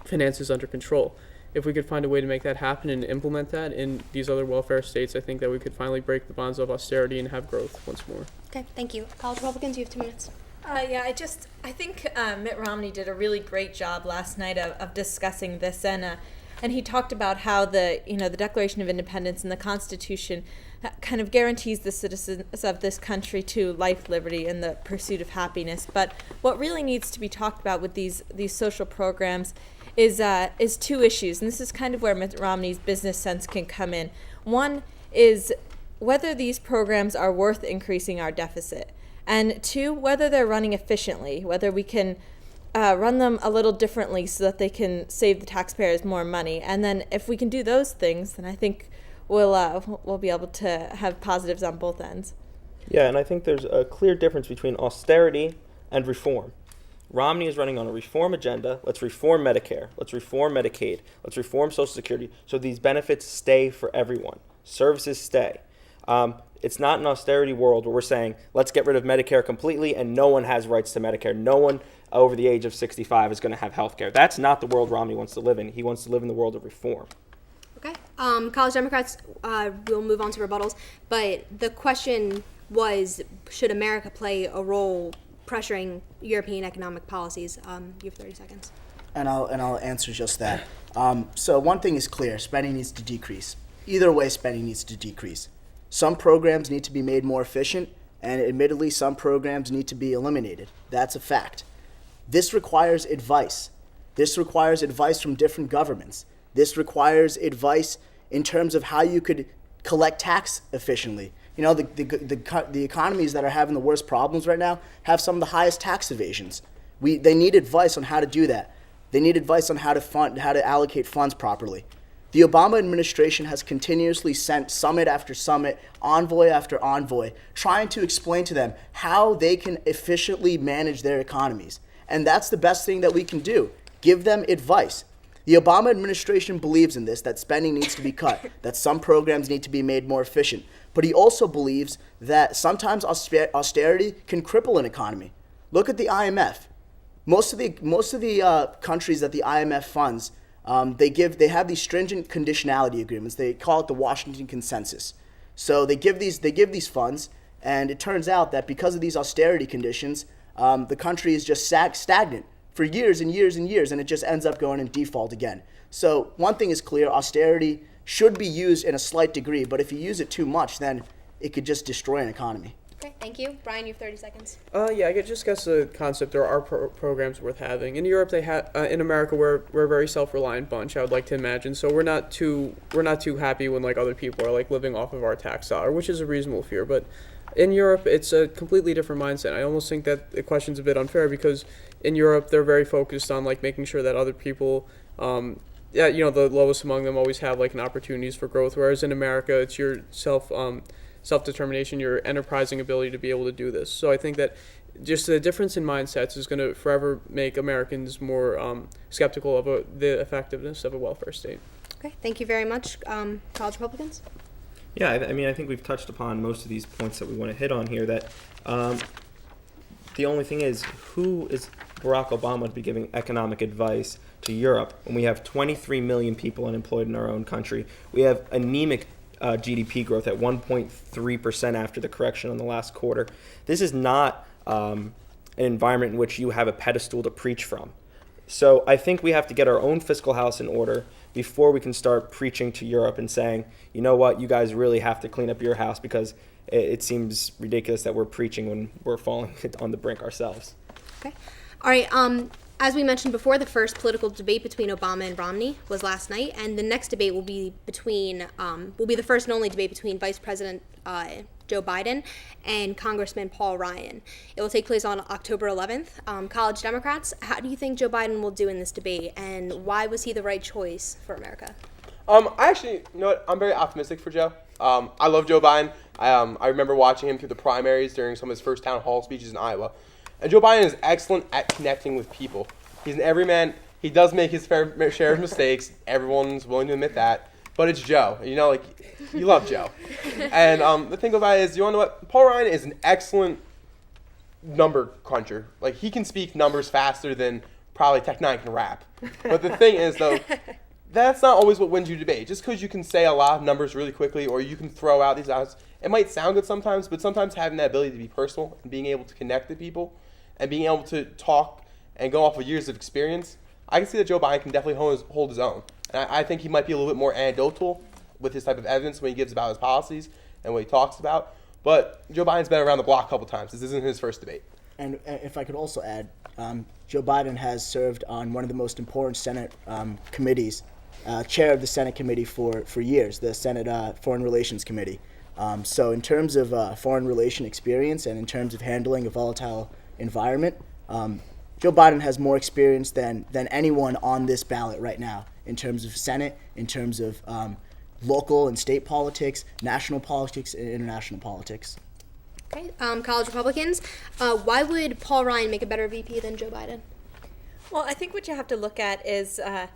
finances under control. If we could find a way to make that happen and implement that in these other welfare states, I think that we could finally break the bonds of austerity and have growth once more. Okay, thank you. College Republicans, you have 2 minutes. I think Mitt Romney did a really great job last night of discussing this, and he talked about how the Declaration of Independence and the Constitution kind of guarantees the citizens of this country to life, liberty, and the pursuit of happiness. But what really needs to be talked about with these social programs is two issues, and this is kind of where Mitt Romney's business sense can come in. One is whether these programs are worth increasing our deficit. And two, whether they're running efficiently, whether we can run them a little differently so that they can save the taxpayers more money. And then if we can do those things, then I think we'll be able to have positives on both ends. Yeah, and I think there's a clear difference between austerity and reform. Romney is running on a reform agenda. Let's reform Medicare. Let's reform Medicaid. Let's reform Social Security so these benefits stay for everyone. Services stay. It's not an austerity world where we're saying, let's get rid of Medicare completely and no one has rights to Medicare. No one over the age of 65 is going to have health care. That's not the world Romney wants to live in. He wants to live in the world of reform. Okay. College Democrats, we'll move on to rebuttals. But the question was, should America play a role pressuring European economic policies? You have 30 seconds. And I'll answer just that. So one thing is clear: spending needs to decrease. Either way, spending needs to decrease. Some programs need to be made more efficient, and admittedly, some programs need to be eliminated. That's a fact. This requires advice. This requires advice from different governments. This requires advice in terms of how you could collect tax efficiently. You know, the economies that are having the worst problems right now have some of the highest tax evasions. They need advice on how to do that. They need advice on how to allocate funds properly. The Obama administration has continuously sent summit after summit, envoy after envoy, trying to explain to them how they can efficiently manage their economies. And that's the best thing that we can do. Give them advice. The Obama administration believes in this, that spending needs to be cut, that some programs need to be made more efficient. But he also believes that sometimes austerity can cripple an economy. Look at the IMF. Most of the countries that the IMF funds, they have these stringent conditionality agreements. They call it the Washington Consensus. So they give these funds, and it turns out that because of these austerity conditions, the country is just stagnant for years and years and years, and it just ends up going in default again. So one thing is clear: austerity should be used in a slight degree, but if you use it too much, then it could just destroy an economy. Okay, thank you. Brian, you have 30 seconds. Yeah, I just guess the concept there are programs worth having. In Europe, they have. In America, we're a very self-reliant bunch, I would like to imagine. So we're not too happy when like other people are like living off of our tax dollar, which is a reasonable fear. But in Europe, it's a completely different mindset. I almost think that the question's a bit unfair because in Europe, they're very focused on like making sure that other people, the lowest among them always have like an opportunities for growth. Whereas in America, it's your self-determination, your enterprising ability to be able to do this. So I think that just the difference in mindsets is going to forever make Americans more skeptical of the effectiveness of a welfare state. Okay, thank you very much. College Republicans? Yeah, I think we've touched upon most of these points that we want to hit on here. That the only thing is, who is Barack Obama to be giving economic advice to Europe when we have 23 million people unemployed in our own country? We have anemic GDP growth at 1.3% after the correction on the last quarter. This is not an environment in which you have a pedestal to preach from. So I think we have to get our own fiscal house in order before we can start preaching to Europe and saying, you know what, you guys really have to clean up your house, because it seems ridiculous that we're preaching when we're falling on the brink ourselves. Okay. All right. As we mentioned before, the first political debate between Obama and Romney was last night, and the next debate will be the first and only debate between Vice President Joe Biden and Congressman Paul Ryan. It will take place on October 11th. College Democrats, how do you think Joe Biden will do in this debate, and why was he the right choice for America? I'm very optimistic for Joe. I love Joe Biden. I remember watching him through the primaries during some of his first town hall speeches in Iowa. And Joe Biden is excellent at connecting with people. He's an everyman. He does make his fair share of mistakes. Everyone's willing to admit that. But it's Joe. You love Joe. And the thing about it is, you want to know what? Paul Ryan is an excellent number cruncher. Like, he can speak numbers faster than probably Tech Nine can rap. But the thing is, though, that's not always what wins you debate. Just because you can say a lot of numbers really quickly, or you can throw out these outs, it might sound good sometimes, but sometimes having that ability to be personal and being able to connect to people, and being able to talk and go off of years of experience, I can see that Joe Biden can definitely hold his own. And I think he might be a little bit more anecdotal with his type of evidence when he gives about his policies and what he talks about. But Joe Biden's been around the block a couple times. This isn't his first debate. And if I could also add, Joe Biden has served on one of the most important Senate committees, chair of the Senate committee for years, the Senate Foreign Relations Committee. So in terms of foreign relation experience and in terms of handling a volatile environment, Joe Biden has more experience than anyone on this ballot right now in terms of Senate, in terms of local and state politics, national politics, and international politics. Okay, college Republicans, why would Paul Ryan make a better VP than Joe Biden? Well, I think what you have to look at is a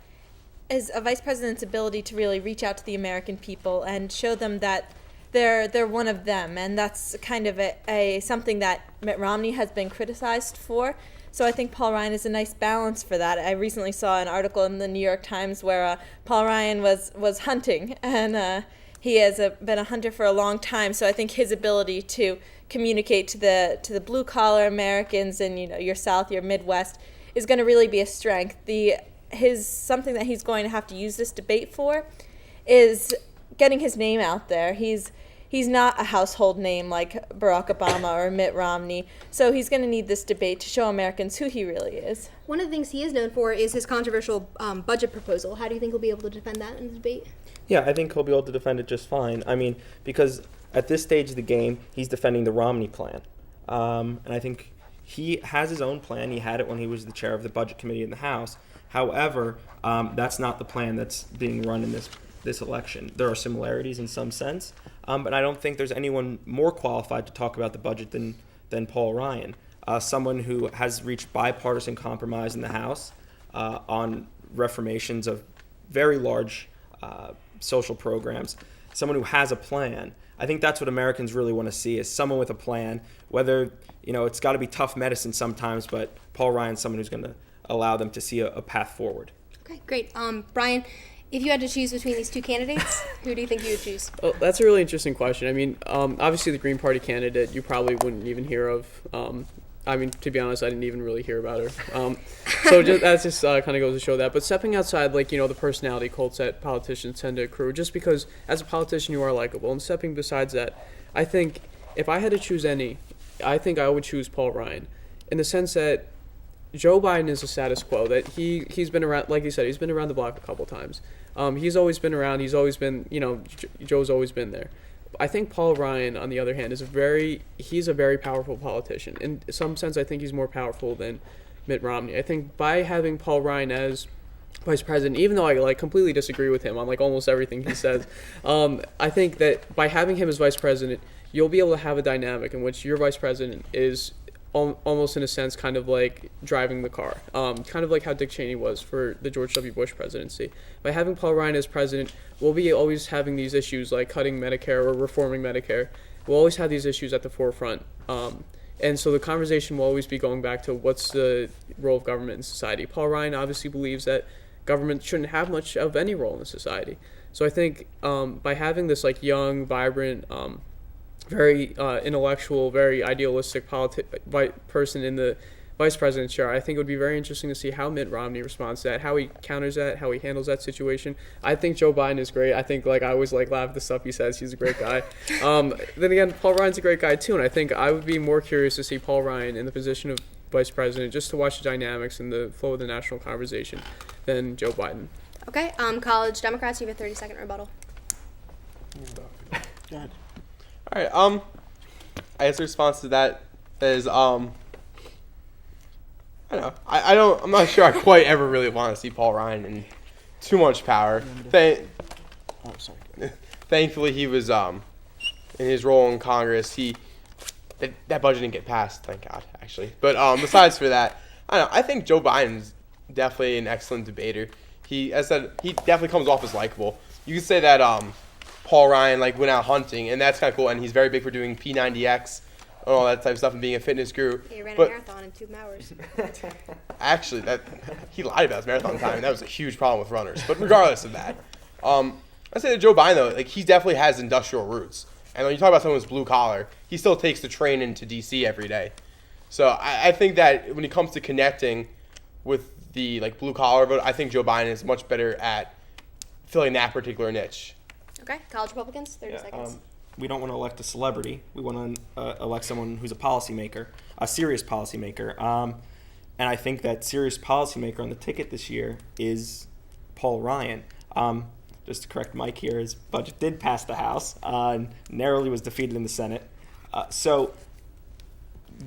vice president's ability to really reach out to the American people and show them that they're one of them, and that's kind of a something that Mitt Romney has been criticized for. So I think Paul Ryan is a nice balance for that. I recently saw an article in the New York Times where Paul Ryan was hunting, and he has been a hunter for a long time. So I think his ability to communicate to the blue collar Americans and your South, your Midwest, is going to really be a strength. Something that he's going to have to use this debate for is getting his name out there. He's not a household name like Barack Obama or Mitt Romney, so he's going to need this debate to show Americans who he really is. One of the things he is known for is his controversial budget proposal. How do you think he'll be able to defend that in the debate? Yeah, I think he'll be able to defend it just fine. I mean, because at this stage of the game, he's defending the Romney plan. And I think he has his own plan. He had it when he was the chair of the Budget Committee in the House. However, that's not the plan that's being run in this election. There are similarities in some sense, but I don't think there's anyone more qualified to talk about the budget than Paul Ryan, someone who has reached bipartisan compromise in the House on reformations of very large social programs, someone who has a plan. I think that's what Americans really want to see, is someone with a plan, whether, it's got to be tough medicine sometimes, but Paul Ryan's someone who's going to allow them to see a path forward. Okay, great. Brian, if you had to choose between these two candidates, who do you think you would choose? Well, that's a really interesting question. I mean, obviously the Green Party candidate you probably wouldn't even hear of. To be honest, I didn't even really hear about her. So that just kind of goes to show that. But stepping outside, the personality cults that politicians tend to accrue, just because as a politician you are likable. And stepping besides that, I think if I had to choose any, I think I would choose Paul Ryan, in the sense that Joe Biden is a status quo, that he's been around, like you said, he's been around the block a couple times. He's always been around. He's always been, Joe's always been there. I think Paul Ryan, on the other hand, he's a very powerful politician. In some sense, I think he's more powerful than Mitt Romney. I think by having Paul Ryan as vice president, even though I completely disagree with him on almost everything he says, I think that by having him as vice president, you'll be able to have a dynamic in which your vice president is almost in a sense kind of like driving the car, kind of like how Dick Cheney was for the George W. Bush presidency. By having Paul Ryan as president, we'll be always having these issues like cutting Medicare or reforming Medicare. We'll always have these issues at the forefront. And so the conversation will always be going back to what's the role of government in society. Paul Ryan obviously believes that government shouldn't have much of any role in society. So I think by having this young, vibrant, very intellectual, very idealistic person in the vice president's chair, I think it would be very interesting to see how Mitt Romney responds to that, how he counters that, how he handles that situation. I think Joe Biden is great. I think I always laugh at the stuff he says. He's a great guy. Then again, Paul Ryan's a great guy too, and I think I would be more curious to see Paul Ryan in the position of vice president just to watch the dynamics and the flow of the national conversation than Joe Biden. Okay, college Democrats, you have a 30-second rebuttal. Go ahead. All right. I guess the response to that is I don't know. I'm not sure I quite ever really want to see Paul Ryan in too much power. Thankfully, he was in his role in Congress. That budget didn't get passed, thank God, actually. But besides for that, I don't know. I think Joe Biden's definitely an excellent debater. He definitely comes off as likable. You could say that Paul Ryan went out hunting, and that's kind of cool. And he's very big for doing P90X and all that type of stuff and being a fitness guru. Yeah, he ran a marathon in 2 hours. Actually, he lied about his marathon time, and that was a huge problem with runners. But regardless of that, I say that Joe Biden though, he definitely has industrial roots. And when you talk about someone who's blue collar, he still takes the train into D.C. every day. So I think that when it comes to connecting with the blue collar vote, I think Joe Biden is much better at filling that particular niche. Okay, college Republicans, 30 seconds. We don't want to elect a celebrity. We want to elect someone who's a policymaker, a serious policymaker. And I think that serious policymaker on the ticket this year is Paul Ryan. Just to correct Mike here, his budget did pass the House, narrowly was defeated in the Senate. So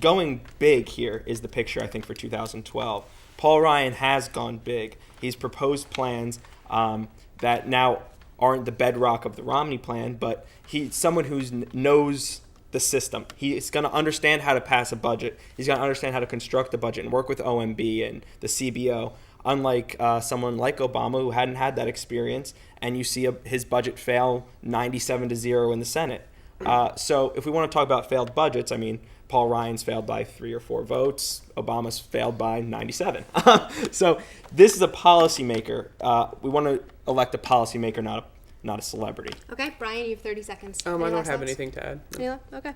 going big here is the picture, I think, for 2012. Paul Ryan has gone big. He's proposed plans that now aren't the bedrock of the Romney plan, but he's someone who knows the system. He's going to understand how to pass a budget. He's going to understand how to construct a budget and work with OMB and the CBO, unlike someone like Obama who hadn't had that experience, and you see his budget fail 97-0 in the Senate. So if we want to talk about failed budgets, I mean, Paul Ryan's failed by 3 or 4 votes. Obama's failed by 97. So this is a policymaker. We want to elect a policymaker, not a celebrity. Okay, Brian, you have 30 seconds. I Any don't last have thoughts? anything to add. No. Yeah, okay.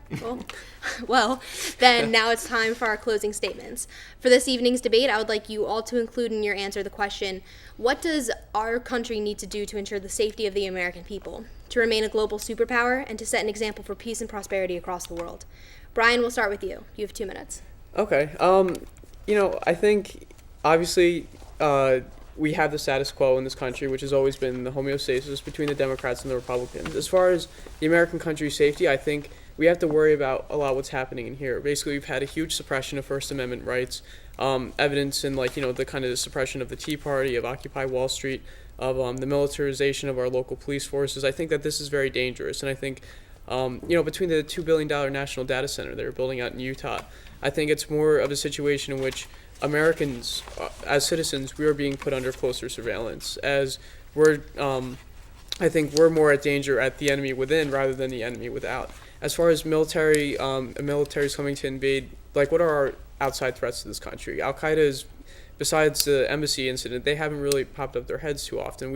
Well, then now it's time for our closing statements. For this evening's debate, I would like you all to include in your answer the question, what does our country need to do to ensure the safety of the American people, to remain a global superpower, and to set an example for peace and prosperity across the world? Brian, we'll start with you. You have 2 minutes. Okay. I think obviously we have the status quo in this country, which has always been the homeostasis between the Democrats and the Republicans. As far as the American country's safety, I think we have to worry about a lot what's happening in here. Basically, we've had a huge suppression of First Amendment rights, evidence in the kind of the suppression of the Tea Party, of Occupy Wall Street, of the militarization of our local police forces. I think that this is very dangerous, and I think between the $2 billion national data center they're building out in Utah, I think it's more of a situation in which Americans, as citizens, we are being put under closer surveillance, as I think we're more at danger at the enemy within rather than the enemy without. As far as military's coming to invade, what are our outside threats to this country? Al-Qaeda is, besides the embassy incident, they haven't really popped up their heads too often.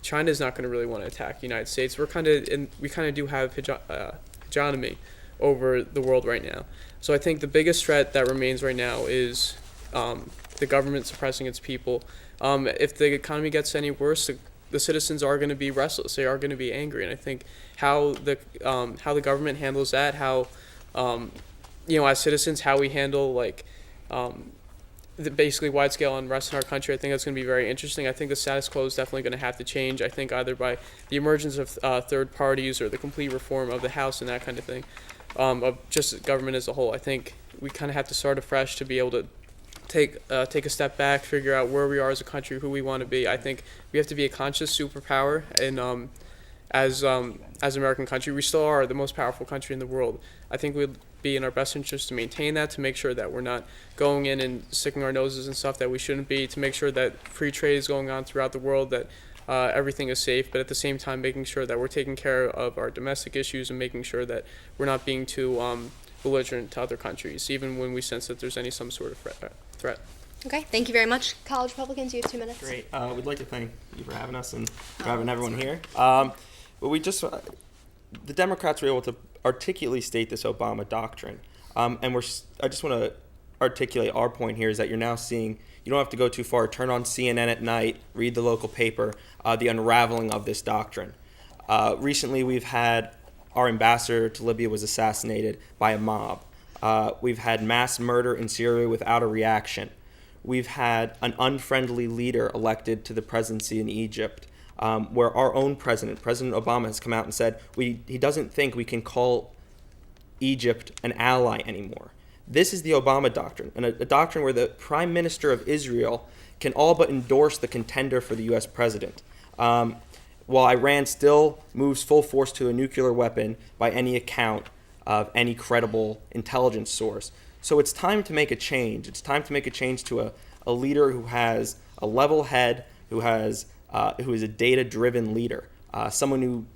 China's not going to really want to attack the United States. We kind of do have hegemony over the world right now. So I think the biggest threat that remains right now is the government suppressing its people. If the economy gets any worse, the citizens are going to be restless. They are going to be angry, and I think how the government handles that, how as citizens, how we handle the basically wide-scale unrest in our country, I think that's going to be very interesting. I think the status quo is definitely going to have to change. I think either by the emergence of third parties or the complete reform of the House and that kind of thing, of just government as a whole. I think we kind of have to start afresh to be able to take a step back, figure out where we are as a country, who we want to be. I think we have to be a conscious superpower, and as American country, we still are the most powerful country in the world. I think we'd be in our best interest to maintain that, to make sure that we're not going in and sticking our noses in stuff that we shouldn't be, to make sure that free trade is going on throughout the world, that everything is safe, but at the same time making sure that we're taking care of our domestic issues and making sure that we're not being too belligerent to other countries, even when we sense that there's some sort of threat. Okay, thank you very much. College Republicans, you have 2 minutes. Great. We'd like to thank you for having us and for having everyone here. But the Democrats were able to articulately state this Obama doctrine. And I just want to articulate our point here is that you're now seeing, you don't have to go too far, turn on CNN at night, read the local paper, the unraveling of this doctrine. Recently we've had our ambassador to Libya was assassinated by a mob. We've had mass murder in Syria without a reaction. We've had an unfriendly leader elected to the presidency in Egypt, where our own President Obama, has come out and said he doesn't think we can call Egypt an ally anymore. This is the Obama doctrine, and a doctrine where the Prime Minister of Israel can all but endorse the contender for the U.S. president, while Iran still moves full force to a nuclear weapon by any account of any credible intelligence source. So it's time to make a change. It's time to make a change to a leader who has a level head, who is a data-driven leader, someone who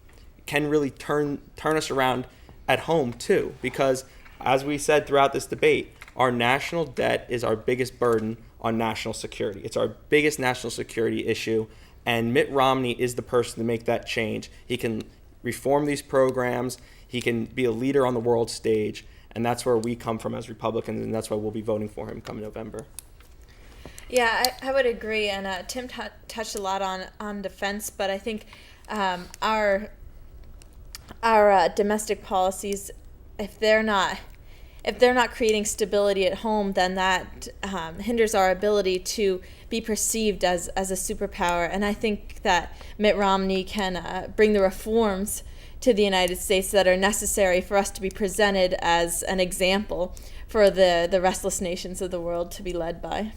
can really turn us around at home too. Because as we said throughout this debate, our national debt is our biggest burden on national security. It's our biggest national security issue, and Mitt Romney is the person to make that change. He can reform these programs. He can be a leader on the world stage. And that's where we come from as Republicans, and that's why we'll be voting for him come November. Yeah, I would agree. And Tim touched a lot on defense, but I think our domestic policies, if they're not creating stability at home, then that hinders our ability to be perceived as a superpower. And I think that Mitt Romney can bring the reforms to the United States that are necessary for us to be presented as an example for the restless nations of the world to be led by.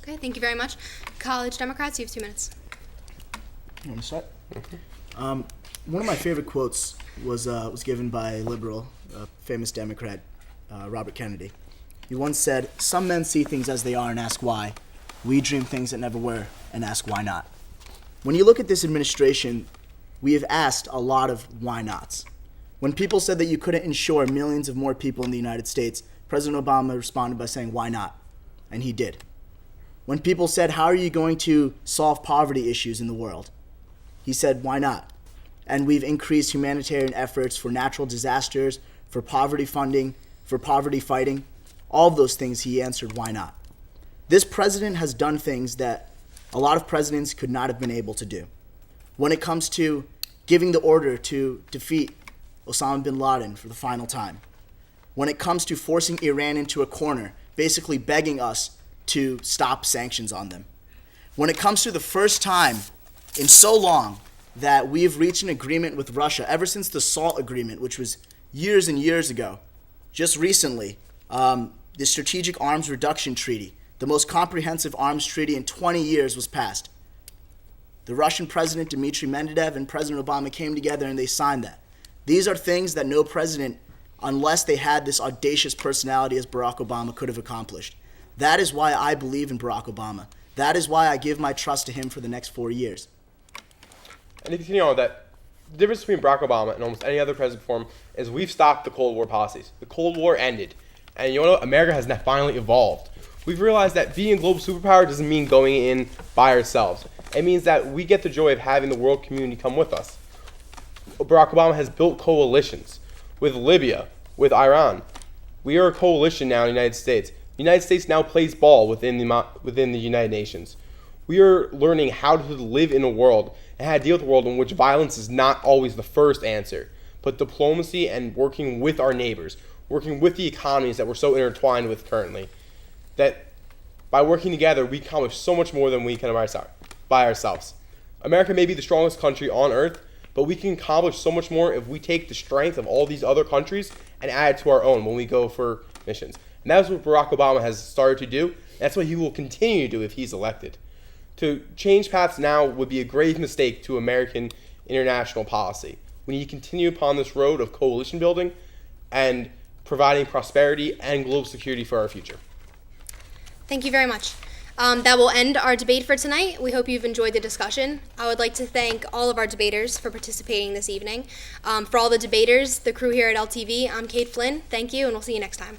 Okay, thank you very much. College Democrats, you have 2 minutes. You want to start? One of my favorite quotes was given by a liberal, famous Democrat, Robert Kennedy. He once said, "Some men see things as they are and ask why. We dream things that never were and ask why not." When you look at this administration, we have asked a lot of why nots. When people said that you couldn't insure millions of more people in the United States, President Obama responded by saying, "Why not?" And he did. When people said, "How are you going to solve poverty issues in the world?" he said, "Why not?" And we've increased humanitarian efforts for natural disasters, for poverty funding, for poverty fighting. All of those things he answered, "Why not?" This president has done things that a lot of presidents could not have been able to do. When it comes to giving the order to defeat Osama bin Laden for the final time. When it comes to forcing Iran into a corner, basically begging us to stop sanctions on them. When it comes to the first time in so long that we have reached an agreement with Russia, ever since the SALT agreement, which was years and years ago, just recently, the Strategic Arms Reduction Treaty, the most comprehensive arms treaty in 20 years, was passed. The Russian President Dmitry Medvedev and President Obama came together and they signed that. These are things that no president, unless they had this audacious personality as Barack Obama, could have accomplished. That is why I believe in Barack Obama. That is why I give my trust to him for the next 4 years. And to continue on that, the difference between Barack Obama and almost any other president before him is we've stopped the Cold War policies. The Cold War ended. And you know, America has now finally evolved. We've realized that being a global superpower doesn't mean going in by ourselves. It means that we get the joy of having the world community come with us. Barack Obama has built coalitions with Libya, with Iran. We are a coalition now in the United States. The United States now plays ball within the United Nations. We are learning how to live in a world and how to deal with a world in which violence is not always the first answer, but diplomacy and working with our neighbors, working with the economies that we're so intertwined with currently. That by working together, we accomplish so much more than we can by ourselves. America may be the strongest country on earth, but we can accomplish so much more if we take the strength of all these other countries and add it to our own when we go for missions. And that's what Barack Obama has started to do. That's what he will continue to do if he's elected. To change paths now would be a grave mistake to American international policy. We need to continue upon this road of coalition building and providing prosperity and global security for our future. Thank you very much. That will end our debate for tonight. We hope you've enjoyed the discussion. I would like to thank all of our debaters for participating this evening. For all the debaters, the crew here at LTV, I'm Caitlin Flynn. Thank you, and we'll see you next time.